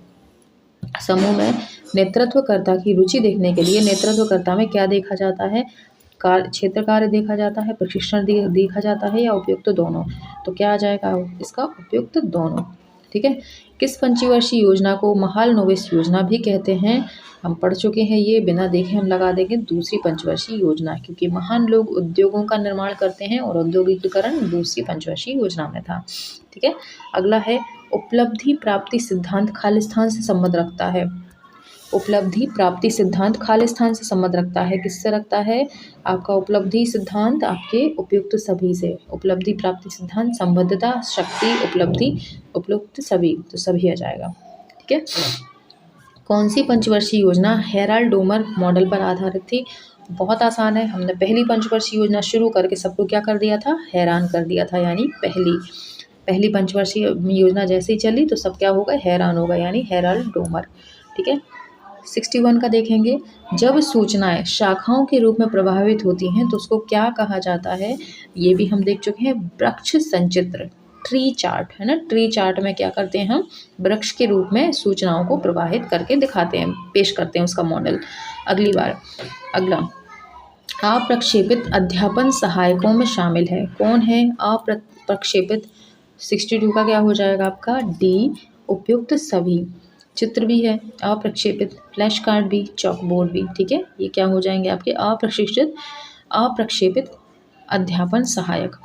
Speaker 1: समूह में नेतृत्वकर्ता की रुचि देखने के लिए नेतृत्वकर्ता में क्या देखा जाता है? क्षेत्र कार्य देखा जाता है, प्रशिक्षण देखा जाता है, या उपयुक्त दोनों? तो क्या आ जाएगा इसका? उपयुक्त दोनों। ठीक है। किस पंचवर्षीय योजना को महालनोबिस योजना भी कहते हैं? हम पढ़ चुके हैं ये, बिना देखे हम लगा देंगे दूसरी पंचवर्षीय योजना, क्योंकि महान लोग उद्योगों का निर्माण करते हैं और औद्योगिकीकरण दूसरी पंचवर्षीय योजना में था। ठीक है। अगला है उपलब्धि प्राप्ति सिद्धांत खालिस्तान से संबंध रखता है। उपलब्धि प्राप्ति सिद्धांत खालिस्तान से संबंध रखता है। किससे रखता है? आपका उपलब्धि सिद्धांत आपके उपयुक्त सभी से। उपलब्धि प्राप्ति सिद्धांत संबद्धता शक्ति उपलब्धि उपयुक्त सभी, तो सभी आ जाएगा। ठीक है। कौन सी पंचवर्षीय योजना हेराल्ड डोमर मॉडल पर आधारित थी? बहुत आसान है, हमने पहली पंचवर्षीय योजना शुरू करके सबको क्या कर दिया था? हैरान कर दिया था। यानी पहली पंचवर्षीय योजना जैसे ही चली तो सब क्या होगा? हैरान होगा, यानी हेराल्ड डोमर। ठीक है। 61 का देखेंगे, जब सूचनाएं शाखाओं के रूप में प्रभावित होती हैं तो उसको क्या कहा जाता है? ये भी हम देख चुके हैं, वृक्ष संचित्र, ट्री चार्ट, है ना। ट्री चार्ट में क्या करते हैं हम? वृक्ष के रूप में सूचनाओं को प्रवाहित करके दिखाते हैं, पेश करते हैं उसका मॉडल। अगला अप्रक्षेपित अध्यापन सहायकों में शामिल है। कौन है अप्रक्षेपित? 62 का क्या हो जाएगा आपका? डी, उपयुक्त सभी। चित्र भी है अप्रक्षेपित, फ्लैश कार्ड भी, चॉक बोर्ड भी। ठीक है, ये क्या हो जाएंगे आपके? अप्रक्षेपित अध्यापन सहायक।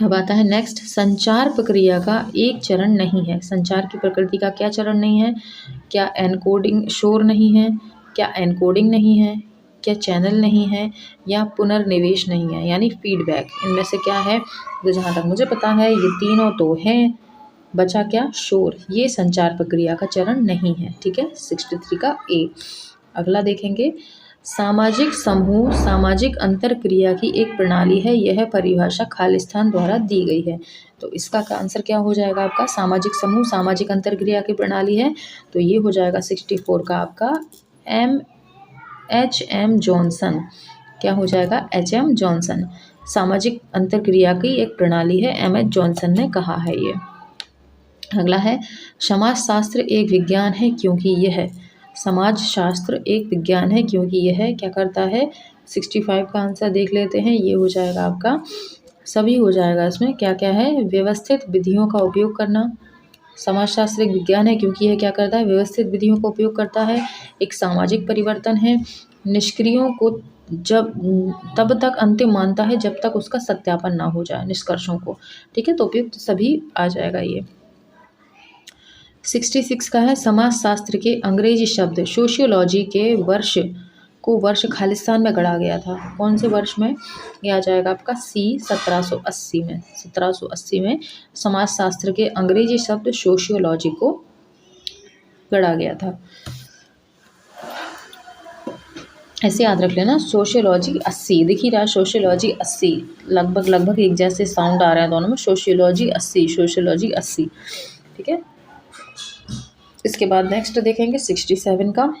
Speaker 1: अब आता है नेक्स्ट, संचार प्रक्रिया का एक चरण नहीं है। संचार की प्रकृति का क्या चरण नहीं है? क्या एनकोडिंग शोर नहीं है? क्या एनकोडिंग नहीं है? क्या चैनल नहीं है? या पुनर्निवेश नहीं है, यानी फीडबैक? इनमें से क्या है? तो जहाँ तक मुझे पता है ये तीनों तो हैं, बचा क्या? शोर। ये संचार प्रक्रिया का चरण नहीं है। ठीक है, 63 का ए। अगला देखेंगे, सामाजिक समूह सामाजिक अंतरक्रिया की एक प्रणाली है। यह परिभाषा खालिस्तान द्वारा दी गई है। तो इसका आंसर क्या हो जाएगा आपका? सामाजिक समूह सामाजिक अंतरक्रिया की प्रणाली है, तो ये हो जाएगा 64 का आपका H.M. जॉनसन। क्या हो जाएगा? H.M. जॉनसन। सामाजिक अंतरक्रिया की एक प्रणाली है, M.H. जॉनसन ने कहा है ये। अगला है, समाजशास्त्र एक विज्ञान है क्योंकि यह। समाजशास्त्र एक विज्ञान है क्योंकि यह क्या करता है? 65 का आंसर देख लेते हैं, ये हो जाएगा आपका सभी हो जाएगा। इसमें क्या क्या है? व्यवस्थित विधियों का उपयोग करना। समाजशास्त्र एक विज्ञान है क्योंकि यह क्या करता है? व्यवस्थित विधियों का उपयोग करता है। एक सामाजिक परिवर्तन है। निष्क्रियों को तब तक अंतिम मानता है जब तक उसका सत्यापन ना हो जाए, निष्कर्षों को। ठीक है, तो उपयुक्त सभी आ जाएगा ये। 66 का है, समाजशास्त्र के अंग्रेजी शब्द सोशियोलॉजी के वर्ष खालिस्तान में गढ़ा गया था। कौन से वर्ष में? यह आ जाएगा आपका सी, 1780 में। 1780 में समाजशास्त्र के अंग्रेजी शब्द सोशियोलॉजी को गढ़ा गया था। ऐसे याद रख लेना, सोशियोलॉजी 80 दिख ही रहा, सोशियोलॉजी 80 लगभग एक जैसे साउंड आ रहा है दोनों में। सोशियोलॉजी 80। ठीक है, इसके बाद नेक्स्ट देखेंगे 67 का,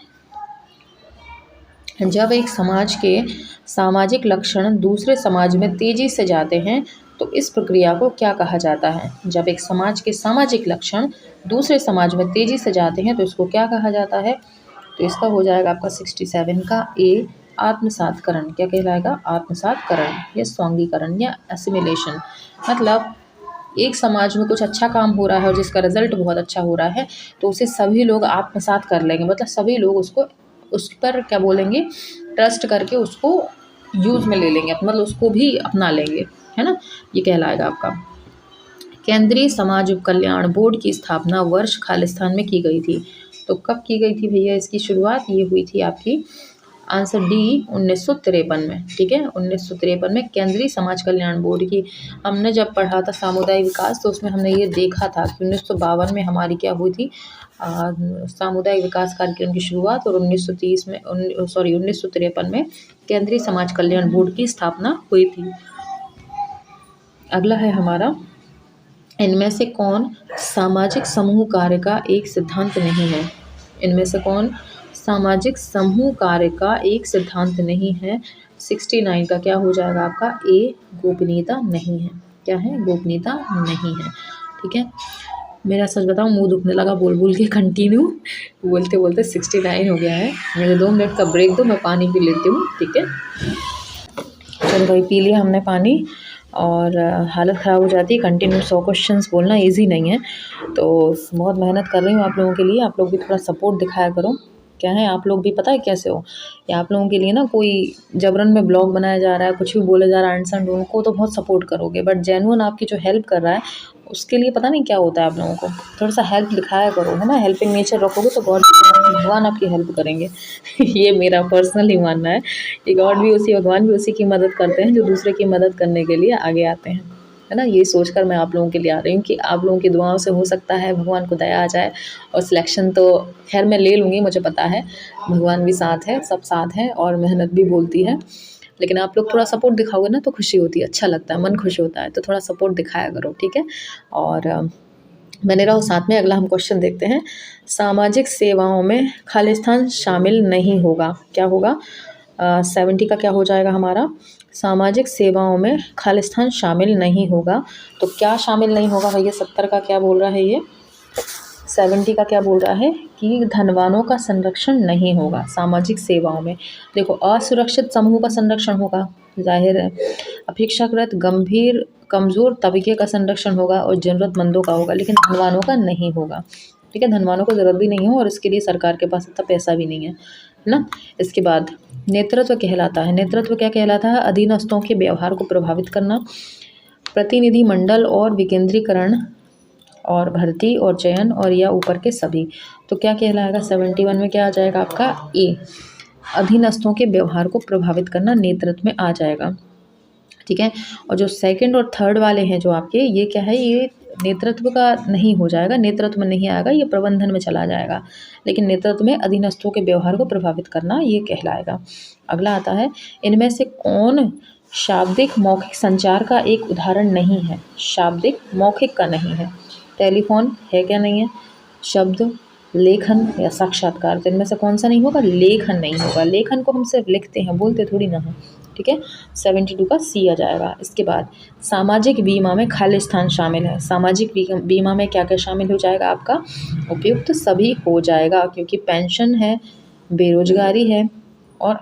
Speaker 1: जब एक समाज के सामाजिक लक्षण दूसरे समाज में तेजी से जाते हैं तो इस प्रक्रिया को क्या कहा जाता है? जब एक समाज के सामाजिक लक्षण दूसरे समाज में तेजी से जाते हैं तो इसको क्या कहा जाता है? तो इसका हो जाएगा आपका 67 का ए, आत्मसातकरण। क्या कहलाएगा? आत्मसातकरण या स्वांगीकरण या एसिमिलेशन। मतलब एक समाज में कुछ अच्छा काम हो रहा है और जिसका रिजल्ट बहुत अच्छा हो रहा है तो उसे सभी लोग आत्मसात कर लेंगे। मतलब सभी लोग उसको उस पर क्या बोलेंगे? ट्रस्ट करके उसको यूज़ में ले लेंगे, मतलब उसको भी अपना लेंगे, है ना। ये कहलाएगा आपका। केंद्रीय समाज कल्याण बोर्ड की स्थापना वर्ष खालिस्तान में की गई थी। तो कब की गई थी भैया इसकी शुरुआत? ये हुई थी आपकी आंसर डी, 1953 में। ठीक है, 1953 में केंद्रीय समाज कल्याण बोर्ड की। हमने जब पढ़ा था सामुदायिक विकास तो उसमें हमने ये देखा था कि 1952 में हमारी क्या हुई थी? सामुदायिक विकास कार्यक्रम की शुरुआत, और 1953 में केंद्रीय समाज कल्याण बोर्ड की स्थापना हुई थी। अगला है हमारा, इनमें से कौन सामाजिक समूह कार्य का एक सिद्धांत नहीं है? इनमें से कौन सामाजिक समूह कार्य का एक सिद्धांत नहीं है? 69 का क्या हो जाएगा आपका? ए, गोपनीयता नहीं है। क्या है? गोपनीयता नहीं है। ठीक है, मेरा सच बताऊं मुंह दुखने लगा बोल के, कंटिन्यू बोलते 69 हो गया है। मुझे 2 मिनट का ब्रेक दो, मैं पानी पी लेती हूँ। ठीक है, चलो भाई पी लिया हमने पानी। और हालत ख़राब हो जाती है। कंटिन्यू 100 क्वेश्चंस बोलना ईज़ी नहीं है, तो बहुत मेहनत कर रही हूँ आप लोगों के लिए। आप लोग भी थोड़ा सपोर्ट दिखाया करो। क्या है, आप लोग भी पता है कैसे हो, या आप लोगों के लिए ना कोई जबरन में ब्लॉग बनाया जा रहा है, कुछ भी बोला जा रहा है आंसर ढूंढो को, तो बहुत सपोर्ट करोगे, बट जेन्युइन आपकी जो हेल्प कर रहा है उसके लिए पता नहीं क्या होता है। आप लोगों को थोड़ा सा हेल्प दिखाया करो, है ना। हेल्पिंग नेचर रखोगे तो गॉड भगवान आपकी हेल्प करेंगे। ये मेरा पर्सनली मानना है कि गॉड भी उसी, भगवान भी उसी की मदद करते हैं जो दूसरे की मदद करने के लिए आगे आते हैं, है ना। ये सोचकर मैं आप लोगों के लिए आ रही हूँ कि आप लोगों की दुआओं से हो सकता है भगवान को दया आ जाए, और सिलेक्शन तो खैर मैं ले लूँगी, मुझे पता है भगवान भी साथ है, सब साथ हैं, और मेहनत भी बोलती है। लेकिन आप लोग थोड़ा सपोर्ट दिखाओगे ना तो खुशी होती है, अच्छा लगता है, मन खुश होता है, तो थोड़ा सपोर्ट दिखाया करो, ठीक है। और बने रहो साथ में। अगला हम क्वेश्चन देखते हैं। सामाजिक सेवाओं में खालिस्तान शामिल नहीं होगा, क्या होगा। 70 का क्या हो जाएगा हमारा। सामाजिक सेवाओं में खालिस्तान शामिल नहीं होगा, तो क्या शामिल नहीं होगा भैया। 70 का क्या बोल रहा है ये, 70 का क्या बोल रहा है कि धनवानों का संरक्षण नहीं होगा सामाजिक सेवाओं में। देखो, असुरक्षित समूह का संरक्षण होगा, जाहिर है। अपेक्षाकृत गंभीर कमज़ोर तबके का संरक्षण होगा और ज़रूरतमंदों का होगा, लेकिन धनवानों का नहीं होगा, ठीक है। धनवानों को ज़रूरत भी नहीं हो और इसके लिए सरकार के पास इतना पैसा भी नहीं है ना। इसके बाद नेतृत्व कहलाता है। नेतृत्व क्या कहलाता है, अधीनस्थों के व्यवहार को प्रभावित करना, प्रतिनिधि मंडल और विकेंद्रीकरण, और भर्ती और चयन, और या ऊपर के सभी। तो क्या कहलाएगा 71 में, क्या आ जाएगा आपका ए, अधीनस्थों के व्यवहार को प्रभावित करना नेतृत्व में आ जाएगा, ठीक है। और जो सेकंड और थर्ड वाले हैं जो आपके, ये क्या है, ये नेतृत्व का नहीं हो जाएगा, नेतृत्व में नहीं आएगा, ये प्रबंधन में चला जाएगा, लेकिन नेतृत्व में अधीनस्थों के व्यवहार को प्रभावित करना ये कहलाएगा। अगला आता है, इनमें से कौन शाब्दिक मौखिक संचार का एक उदाहरण नहीं है। शाब्दिक मौखिक का नहीं है। टेलीफोन है क्या, नहीं है। शब्द, लेखन या साक्षात्कार, तो इनमें से कौन सा नहीं होगा, लेखन नहीं होगा। लेखन को हम सिर्फ लिखते हैं, बोलते थोड़ी ना है, ठीक है। 72 का सी आ जाएगा। इसके बाद सामाजिक बीमा में खालिस्तान शामिल है। सामाजिक बीमा में क्या क्या शामिल हो जाएगा आपका, उपयुक्त सभी हो जाएगा, क्योंकि पेंशन है, बेरोजगारी है, और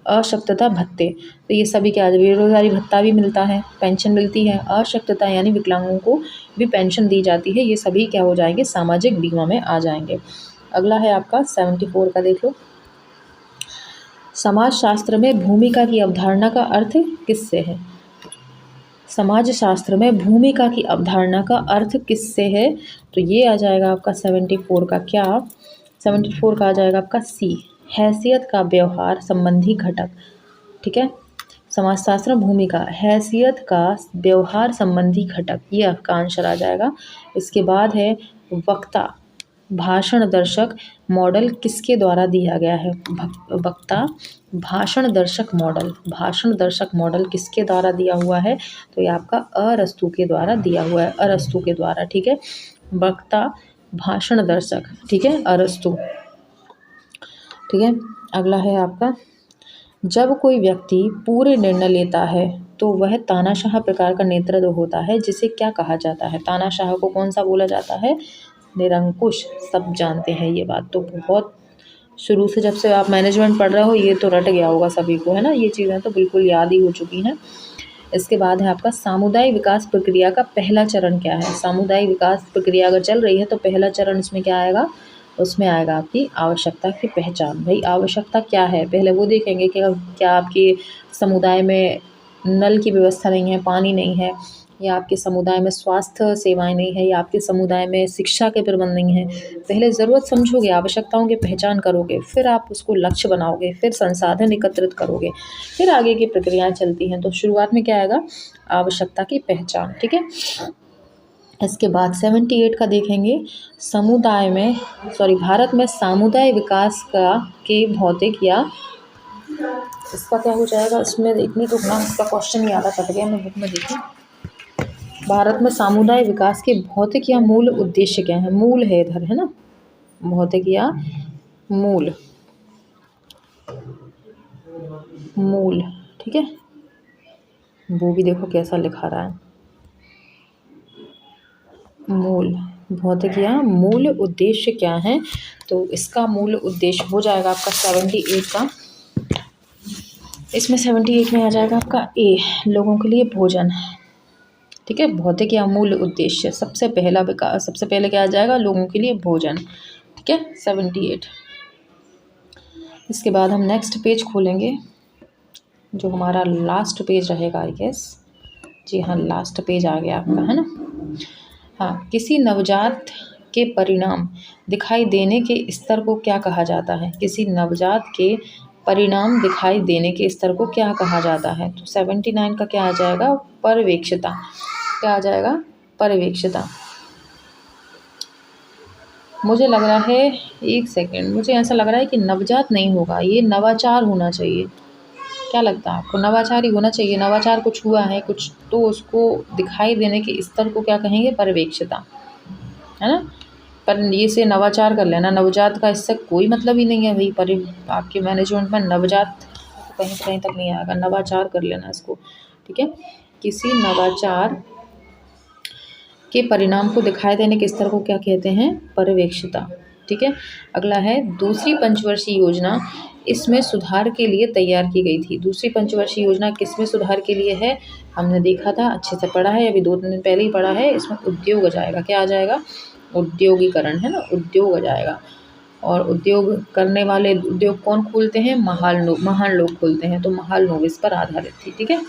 Speaker 1: अशक्तता भत्ते, तो ये सभी क्या, बेरोजगारी भत्ता भी मिलता है, पेंशन मिलती है, अशक्तता यानी विकलांगों को भी पेंशन दी जाती है, ये सभी क्या हो जाएंगे, सामाजिक बीमा में आ जाएंगे। अगला है आपका 74 का, देख लो। समाज शास्त्र में भूमिका की अवधारणा का अर्थ किससे है। समाज शास्त्र में भूमिका की अवधारणा का अर्थ किससे है, तो ये आ जाएगा आपका 74 का क्या, 74 का आ जाएगा आपका सी, हैसियत का व्यवहार संबंधी घटक, ठीक है। समाजशास्त्र में भूमिका, हैसियत का व्यवहार संबंधी घटक, ये आपका आंसर आ जाएगा। इसके बाद है वक्ता, भाषण दर्शक मॉडल किसके द्वारा दिया गया है। वक्ता, भाषण दर्शक मॉडल, भाषण दर्शक मॉडल किसके द्वारा दिया हुआ है, तो ये आपका अरस्तु के द्वारा दिया हुआ है, अरस्तु के द्वारा, ठीक है। वक्ता, भाषण दर्शक, ठीक है, अरस्तु, ठीक है। अगला है आपका, जब कोई व्यक्ति पूरे निर्णय लेता है तो वह तानाशाह प्रकार का नेतृत्व होता है, जिसे क्या कहा जाता है। तानाशाह को कौन सा बोला जाता है, निरंकुश, सब जानते हैं ये बात, तो बहुत शुरू से जब से आप मैनेजमेंट पढ़ रहे हो ये तो रट गया होगा सभी को, है ना, ये चीज़ें तो बिल्कुल याद ही हो चुकी हैं। इसके बाद है आपका सामुदायिक विकास प्रक्रिया का पहला चरण क्या है। सामुदायिक विकास प्रक्रिया अगर चल रही है तो पहला चरण इसमें क्या आएगा, उसमें आएगा आपकी आवश्यकता की पहचान। भाई आवश्यकता क्या है, पहले वो देखेंगे कि क्या आपके समुदाय में नल की व्यवस्था नहीं है, पानी नहीं है, या आपके समुदाय में स्वास्थ्य सेवाएं नहीं है, या आपके समुदाय में शिक्षा के प्रबंध नहीं है। पहले ज़रूरत समझोगे, आवश्यकताओं की पहचान करोगे, फिर आप उसको लक्ष्य बनाओगे, फिर संसाधन एकत्रित करोगे, फिर आगे की प्रक्रियाएं चलती हैं। तो शुरुआत में क्या आएगा, आवश्यकता की पहचान, ठीक है। इसके बाद 78 का देखेंगे, समुदाय में भारत में सामुदायिक विकास का के भौतिक या, इसका क्या हो जाएगा, इसमें देखने तो ना, इसका क्वेश्चन ही आधा कट गया, मैं बुक में देखूँ। भारत में सामुदायिक विकास के भौतिक या मूल उद्देश्य क्या है, मूल है इधर, है ना, भौतिक या मूल, मूल, ठीक है। वो भी देखो कैसा लिखा रहा है, मूल, भौतिक या मूल उद्देश्य क्या है, तो इसका मूल उद्देश्य हो जाएगा आपका 78 का इसमें 78 में आ जाएगा आपका ए, लोगों के लिए भोजन। ठीक है, भौतिक या मूल उद्देश्य, सबसे पहला विकास, सबसे पहले क्या आ जाएगा, लोगों के लिए भोजन। ठीक है, 78। इसके बाद हम नेक्स्ट पेज खोलेंगे, जो हमारा लास्ट पेज रहेगा आई गेस। जी हाँ, लास्ट पेज आ गया आपका, है ना। हाँ, किसी नवजात के परिणाम दिखाई देने के स्तर को क्या कहा जाता है? किसी नवजात के परिणाम दिखाई देने के स्तर को क्या कहा जाता है? तो 79 का क्या आ जाएगा, पर्यवेक्षता। क्या आ जाएगा, पर्यवेक्षता। मुझे लग रहा है, एक सेकेंड, मुझे ऐसा लग रहा है कि नवजात नहीं होगा, ये नवाचार होना चाहिए। क्या लगता है आपको? नवाचार ही होना चाहिए। नवाचार कुछ हुआ है कुछ, तो उसको दिखाई देने के स्तर को क्या कहेंगे, पर्यवेक्षता, है ना। पर ये से नवाचार कर लेना, नवजात का इससे कोई मतलब ही नहीं है भाई। पर आपके मैनेजमेंट में नवजात कहीं कहीं तक नहीं आएगा, नवाचार कर लेना इसको। ठीक है, किसी नवाचार के परिणाम को दिखाई देने के स्तर को क्या कहते हैं, पर्यवेक्षता। ठीक है, अगला है दूसरी पंचवर्षीय योजना, इसमें सुधार के लिए तैयार की गई थी। दूसरी पंचवर्षीय योजना किसमें सुधार के लिए है, हमने देखा था, अच्छे से पढ़ा है, अभी 2-3 दिन पहले ही पढ़ा है। इसमें उद्योग आ जाएगा, क्या आ जाएगा, उद्योगीकरण, है ना, उद्योग आ जाएगा। और उद्योग करने वाले, उद्योग कौन खोलते हैं, महान लोग खोलते हैं, तो महान लोग इस पर आधारित थी। ठीक है,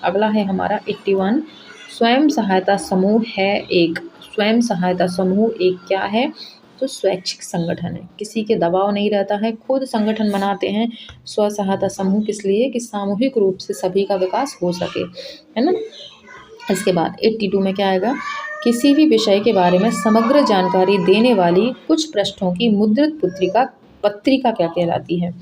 Speaker 1: अगला है हमारा 81, स्वयं सहायता समूह है एक। स्वयं सहायता समूह एक क्या है, तो स्वैच्छिक संगठन है, किसी के दबाव नहीं रहता है, खुद संगठन बनाते हैं। स्व सहायता समूह किस लिए, कि सामूहिक रूप से सभी का विकास हो सके, है ना। इसके बाद 82 में क्या आएगा, किसी भी विषय के बारे में समग्र जानकारी देने वाली कुछ पृष्ठों की मुद्रित पत्रिका क्या कहलाती है।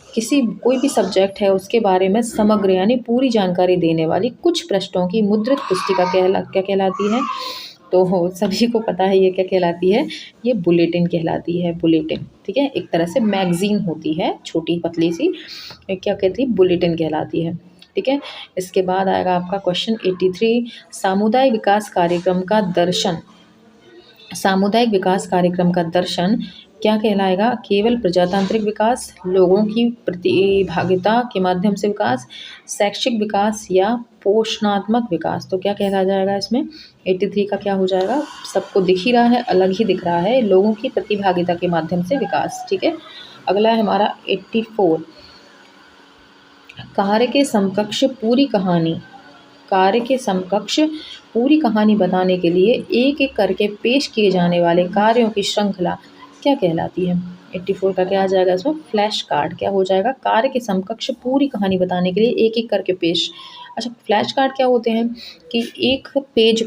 Speaker 1: किसी कोई भी सब्जेक्ट है उसके बारे में समग्र यानी पूरी जानकारी देने वाली कुछ पृष्ठों की मुद्रित पुस्तिका क्या कहलाती है, तो सभी को पता है ये क्या कहलाती है, ये बुलेटिन कहलाती है, बुलेटिन। ठीक है, एक तरह से मैगजीन होती है, छोटी पतली सी, क्या कहती है, बुलेटिन कहलाती है। ठीक है, इसके बाद आएगा आपका क्वेश्चन 83, सामुदायिक विकास कार्यक्रम का दर्शन। सामुदायिक विकास कार्यक्रम का दर्शन क्या कहलाएगा, केवल प्रजातांत्रिक विकास, लोगों की प्रतिभागिता के माध्यम से विकास, शैक्षिक विकास या पोषणात्मक विकास। तो क्या कहला जाएगा इसमें, 83 का क्या हो जाएगा, सबको दिख ही रहा है, अलग ही दिख रहा है, लोगों की प्रतिभागिता के माध्यम से विकास। ठीक है, अगला है हमारा 84, कार्य के समकक्ष पूरी कहानी। कार्य के समकक्ष पूरी कहानी बताने के लिए एक एक करके पेश किए जाने वाले कार्यों की श्रृंखला क्या कहलाती है। 84 का क्या आ जाएगा इसमें, फ्लैश कार्ड। क्या हो जाएगा, कार्य के समकक्ष पूरी कहानी बताने के लिए एक एक करके पेश। अच्छा, फ्लैश कार्ड क्या होते हैं, कि एक पेज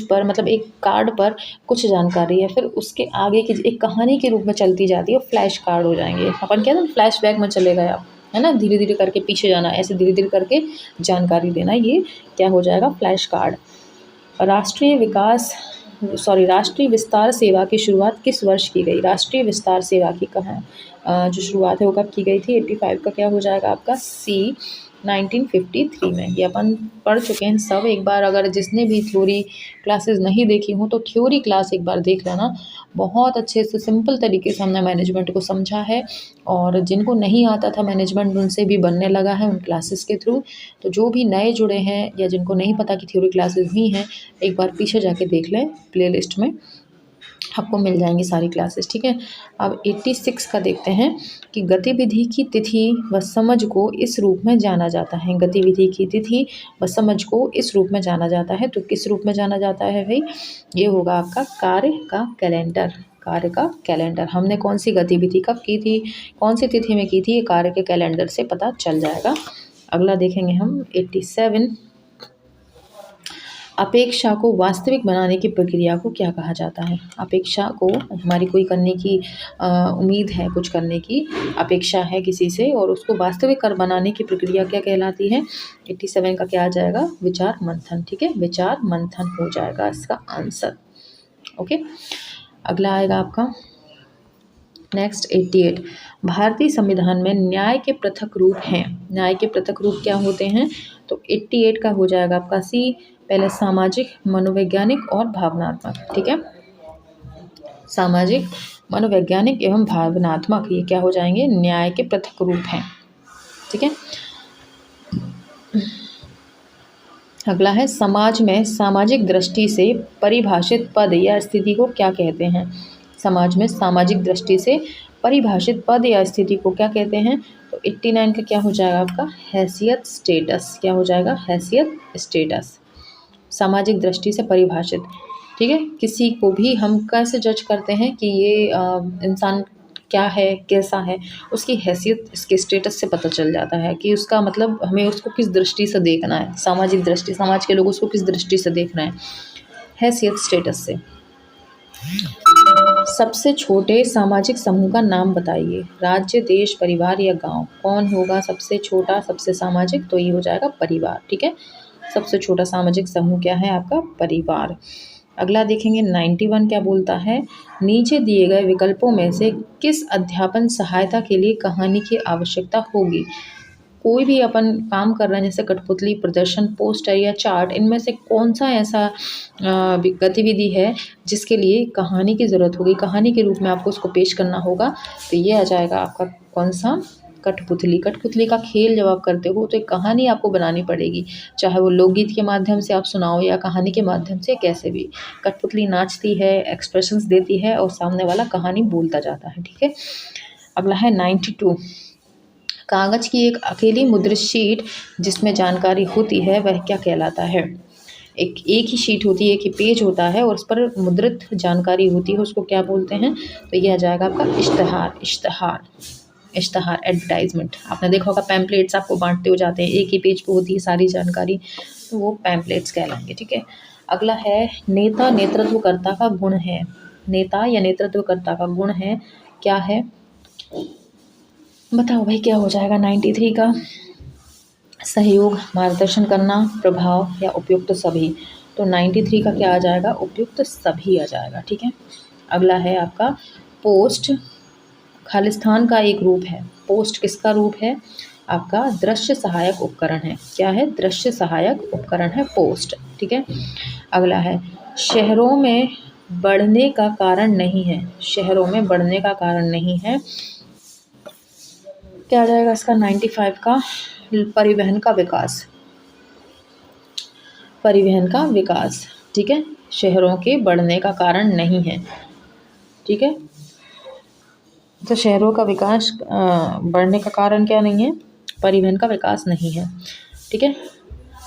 Speaker 1: पर मतलब एक कार्ड पर कुछ जानकारी है, फिर उसके आगे की एक कहानी के रूप में चलती जाती है, फ्लैश कार्ड हो जाएंगे। अपन क्या ना, फ्लैश बैक में चले गए आप, है ना, धीरे धीरे करके पीछे जाना, ऐसे धीरे धीरे करके जानकारी देना, ये क्या हो जाएगा, फ्लैश कार्ड। राष्ट्रीय विस्तार सेवा की शुरुआत किस वर्ष की गई। राष्ट्रीय विस्तार सेवा की जो शुरुआत है वो कब की गई थी। 85 का क्या हो जाएगा आपका, सी, 1953 में। ये अपन पढ़ चुके हैं सब। एक बार अगर जिसने भी थ्योरी क्लासेस नहीं देखी हो तो थ्योरी क्लास एक बार देख लेना, बहुत अच्छे से सिंपल तरीके से हमने मैनेजमेंट को समझा है। और जिनको नहीं आता था मैनेजमेंट, उनसे भी बनने लगा है उन क्लासेस के थ्रू। तो जो भी नए जुड़े हैं या जिनको नहीं पता कि थ्योरी क्लासेस हुई हैं, एक बार पीछे जाके देख लें, प्लेलिस्ट में आपको मिल जाएंगी सारी क्लासेस। ठीक है, अब 86 का देखते हैं कि गतिविधि की तिथि व समझ को इस रूप में जाना जाता है। गतिविधि की तिथि व समझ को इस रूप में जाना जाता है, तो किस रूप में जाना जाता है भाई, ये होगा आपका कार्य का कैलेंडर। कार्य का कैलेंडर, हमने कौन सी गतिविधि कब की थी, कौन सी तिथि में की थी, ये कार्य के कैलेंडर से पता चल जाएगा। अगला देखेंगे हम 87, अपेक्षा को वास्तविक बनाने की प्रक्रिया को क्या कहा जाता है। अपेक्षा को, हमारी कोई करने की उम्मीद है, कुछ करने की अपेक्षा है किसी से, और उसको वास्तविक कर बनाने की प्रक्रिया क्या कहलाती है। 87 का क्या आ जाएगा, विचार मंथन। ठीक है, विचार मंथन हो जाएगा इसका आंसर। ओके, अगला आएगा आपका नेक्स्ट 88, भारतीय संविधान में न्याय के पृथक रूप हैं। न्याय के पृथक रूप क्या होते हैं, तो 88 का हो जाएगा आपका सी, पहले सामाजिक, मनोवैज्ञानिक और भावनात्मक। ठीक है, सामाजिक, मनोवैज्ञानिक एवं भावनात्मक, ये क्या हो जाएंगे, न्याय के पृथक रूप हैं। ठीक है, अगला है समाज में सामाजिक दृष्टि से परिभाषित पद या स्थिति को क्या कहते हैं। समाज में सामाजिक दृष्टि से परिभाषित पद या स्थिति को क्या कहते हैं। तो 89 का क्या हो जाएगा आपका, हैसियत स्टेटस। क्या हो जाएगा, हैसियत स्टेटस, सामाजिक दृष्टि से परिभाषित। ठीक है, किसी को भी हम कैसे जज करते हैं कि ये इंसान क्या है, कैसा है, उसकी हैसियत इसके स्टेटस से पता चल जाता है कि उसका मतलब हमें उसको किस दृष्टि से देखना है, सामाजिक दृष्टि, समाज के लोग उसको किस दृष्टि से देखना है, हैसियत स्टेटस से। सबसे छोटे सामाजिक समूह का नाम बताइए। राज्य, देश, परिवार या गांव, कौन होगा सबसे छोटा, सबसे सामाजिक, तो ये हो जाएगा परिवार। ठीक है, सबसे छोटा सामाजिक समूह क्या है आपका, परिवार। अगला देखेंगे 91 क्या बोलता है, नीचे दिए गए विकल्पों में से किस अध्यापन सहायता के लिए कहानी की आवश्यकता होगी। कोई भी अपन काम कर रहे हैं जैसे कठपुतली, प्रदर्शन, पोस्टर या चार्ट, इनमें से कौन सा ऐसा गतिविधि है जिसके लिए कहानी की ज़रूरत होगी, कहानी के रूप में आपको उसको पेश करना होगा। तो ये आ जाएगा आपका कौन सा, कठपुतली। कठपुतली का खेल जब आप करते हो तो एक कहानी आपको बनानी पड़ेगी, चाहे वो लोकगीत के माध्यम से आप सुनाओ या कहानी के माध्यम से, कैसे भी। कठपुतली नाचती है, एक्सप्रेशंस देती है और सामने वाला कहानी बोलता जाता है। ठीक है, अगला है 92, कागज़ की एक अकेली मुद्रित शीट जिसमें जानकारी होती है वह क्या कहलाता है। एक ही शीट होती है, एक ही पेज होता है और उस पर मुद्रित जानकारी होती है, उसको क्या बोलते हैं। तो ये आ जाएगा आपका इश्तहार। इश्तहार एडवर्टाइजमेंट। आपने देखा होगा पैम्पलेट्स आपको बांटते हो जाते हैं, एक ही पेज पे होती है सारी जानकारी, तो वो पैम्पलेट्स कहलाएंगे। ठीक है, अगला है नेता नेतृत्वकर्ता का गुण है। नेता या नेतृत्वकर्ता का गुण है, क्या है बताओ भाई, क्या हो जाएगा 93 का, सहयोग, मार्गदर्शन करना, प्रभाव या उपयुक्त सभी। तो 93 का क्या आ जाएगा, उपयुक्त सभी आ जाएगा। ठीक है, अगला है आपका पोस्ट, खालिस्तान का एक रूप है। पोस्ट किसका रूप है आपका, दृश्य सहायक उपकरण है। क्या है, दृश्य सहायक उपकरण है पोस्ट। ठीक है, अगला है शहरों में बढ़ने का कारण नहीं है। शहरों में बढ़ने का कारण नहीं है, क्या आ जाएगा इसका 95 का, परिवहन का विकास। परिवहन का विकास। ठीक है, शहरों के बढ़ने का कारण नहीं है। ठीक है, तो शहरों का विकास बढ़ने का कारण क्या नहीं है, परिवहन का विकास नहीं है। ठीक है,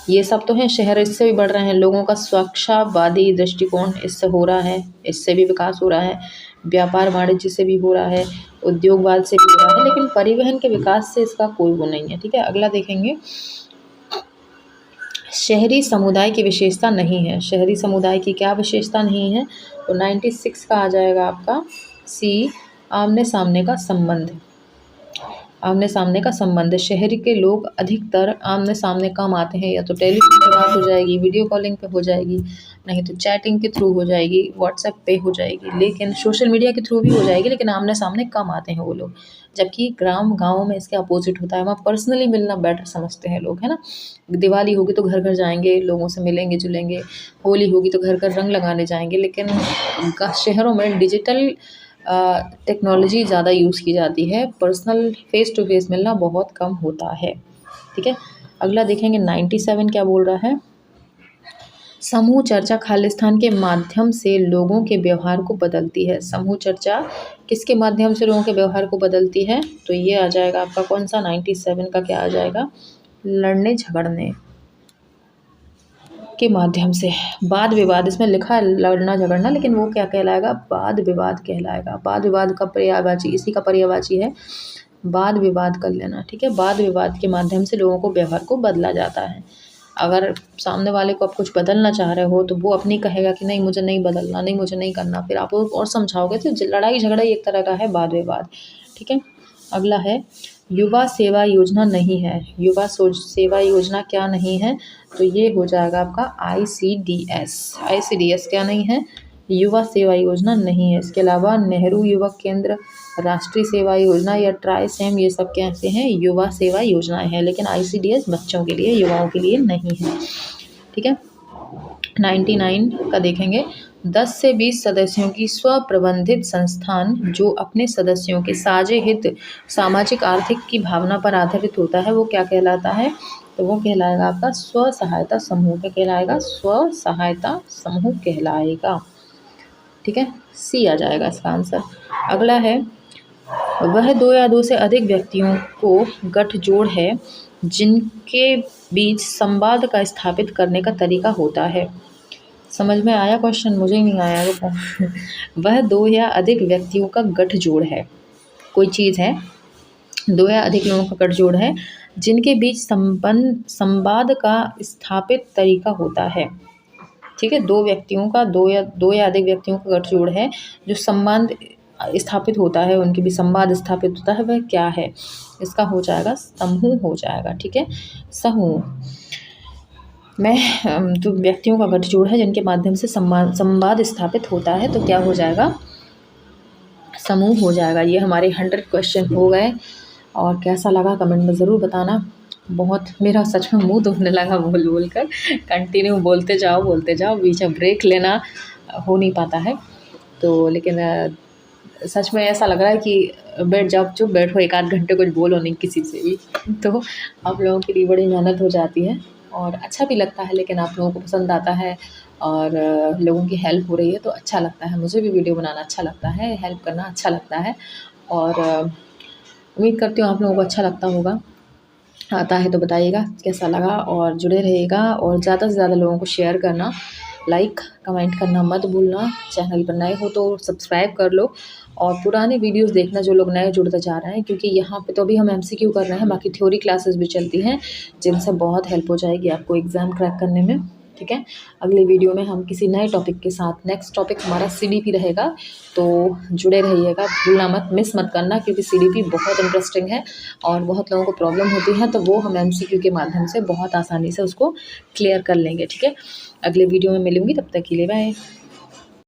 Speaker 1: ये सब तो हैं, शहर इससे भी बढ़ रहे हैं, लोगों का स्वच्छवादी दृष्टिकोण इससे हो रहा है, इससे भी विकास हो रहा है, व्यापार वाणिज्य से भी हो रहा है, उद्योगवाद से भी हो रहा है, लेकिन परिवहन के विकास से इसका कोई वो नहीं है। ठीक है, अगला देखेंगे शहरी समुदाय की विशेषता नहीं है। शहरी समुदाय की क्या विशेषता नहीं है, तो 96 का आ जाएगा आपका सी, आमने सामने का संबंध। आमने सामने का संबंध, शहर के लोग अधिकतर आमने सामने कम आते हैं, या तो टेलीफोन पे बात हो जाएगी, वीडियो कॉलिंग पे हो जाएगी, नहीं तो चैटिंग के थ्रू हो जाएगी, व्हाट्सएप पे हो जाएगी, लेकिन सोशल मीडिया के थ्रू भी हो जाएगी, लेकिन आमने सामने कम आते हैं वो लोग। जबकि गाँव में इसके अपोजिट होता है, वहाँ पर्सनली मिलना बेटर समझते हैं लोग, है ना। दिवाली होगी तो घर घर जाएंगे, लोगों से मिलेंगे जुलेंगे, होली होगी तो घर घर रंग लगाने जाएंगे, लेकिन शहरों में डिजिटल टेक्नोलॉजी ज़्यादा यूज़ की जाती है, पर्सनल फेस टू फेस मिलना बहुत कम होता है। ठीक है, अगला देखेंगे 97 क्या बोल रहा है, समूह चर्चा खालिस्तान के माध्यम से लोगों के व्यवहार को बदलती है। समूह चर्चा किसके माध्यम से लोगों के व्यवहार को बदलती है, तो ये आ जाएगा आपका कौन सा 97 का, क्या आ जाएगा, लड़ने झगड़ने के माध्यम से। वाद विवाद, इसमें लिखा है लड़ना झगड़ना, लेकिन वो क्या कहलाएगा, वाद विवाद कहलाएगा। वाद विवाद का पर्यायवाची, इसी का पर्यायवाची है वाद विवाद कर लेना। ठीक है, वाद विवाद के माध्यम से लोगों को व्यवहार को बदला जाता है। अगर सामने वाले को आप कुछ बदलना चाह रहे हो तो वो अपनी कहेगा कि नहीं मुझे नहीं बदलना, नहीं मुझे नहीं करना, फिर आप और समझाओगे तो लड़ाई झगड़ा एक तरह का है वाद विवाद। ठीक है, अगला है युवा सेवा योजना नहीं है। युवा सेवा योजना क्या नहीं है, तो ये हो जाएगा आपका ICDS। ICDS क्या नहीं है, युवा सेवा योजना नहीं है। इसके अलावा नेहरू युवक केंद्र, राष्ट्रीय सेवा योजना या ट्राइसेम, ये सब कैसे हैं, युवा सेवा योजनाएं हैं, लेकिन ICDS बच्चों के लिए, युवाओं के लिए नहीं है। ठीक है, 99 का देखेंगे, 10 से 20 सदस्यों की स्वप्रबंधित संस्थान जो अपने सदस्यों के साझे हित, सामाजिक आर्थिक की भावना पर आधारित होता है, वो क्या कहलाता है? तो वो कहलाएगा आपका स्व सहायता समूह। क्या कहलाएगा? स्व सहायता समूह कहलाएगा। ठीक है, सी आ जाएगा इसका आंसर। अगला है, वह 2 या 2 से अधिक व्यक्तियों को गठजोड़ है जिनके बीच संवाद का स्थापित करने का तरीका होता है। समझ में आया क्वेश्चन? मुझे ही नहीं आया। रुको। वह 2 या अधिक व्यक्तियों का गठजोड़ है, कोई चीज़ है, 2 या अधिक लोगों का गठजोड़ है जिनके बीच संवाद का स्थापित तरीका होता है। ठीक है, 2 व्यक्तियों का, 2 या अधिक व्यक्तियों का गठजोड़ है जो संबंध स्थापित होता है, उनके भी संवाद स्थापित होता है, वह क्या है? इसका हो जाएगा समूह हो जाएगा। ठीक है, समूह में तो व्यक्तियों का गठजोड़ है जिनके माध्यम से संवाद स्थापित होता है, तो क्या हो जाएगा? समूह हो जाएगा। ये हमारे 100 क्वेश्चन हो गए। और कैसा लगा कमेंट में ज़रूर बताना। बहुत मेरा सच में मुंह दुखने लगा बोल बोल कर। कंटिन्यू बोलते जाओ, बीच में ब्रेक लेना हो नहीं पाता है। तो लेकिन सच में ऐसा लग रहा है कि बैठ जाओ, चुप बैठो, 1 आध घंटे कुछ बोलो नहीं किसी से भी। तो आप लोगों के लिए बड़ी मेहनत हो जाती है और अच्छा भी लगता है, लेकिन आप लोगों को पसंद आता है और लोगों की हेल्प हो रही है तो अच्छा लगता है। मुझे भी वीडियो बनाना अच्छा लगता है, हेल्प करना अच्छा लगता है। और उम्मीद करती हूँ आप लोगों को अच्छा लगता होगा। आता है तो बताइएगा कैसा लगा, और जुड़े रहिएगा और ज़्यादा से ज़्यादा लोगों को शेयर करना, लाइक कमेंट करना मत भूलना। चैनल पर नए हो तो सब्सक्राइब कर लो और पुराने वीडियोस देखना जो लोग नए जुड़ते जा रहे हैं, क्योंकि यहाँ पे तो अभी हम MCQ कर रहे हैं, बाकी थ्योरी क्लासेस भी चलती हैं जिनसे बहुत हेल्प हो जाएगी आपको एग्ज़ाम क्रैक करने में। ठीक है, अगले वीडियो में हम किसी नए टॉपिक के साथ, नेक्स्ट टॉपिक हमारा CDP रहेगा, तो जुड़े रहिएगा, भूलना मत, मिस मत करना, क्योंकि CDP बहुत इंटरेस्टिंग है और बहुत लोगों को प्रॉब्लम होती है, तो वो हम MCQ के माध्यम से बहुत आसानी से उसको क्लियर कर लेंगे। ठीक है, अगले वीडियो में मिलूँगी, तब तक के लिए बाय।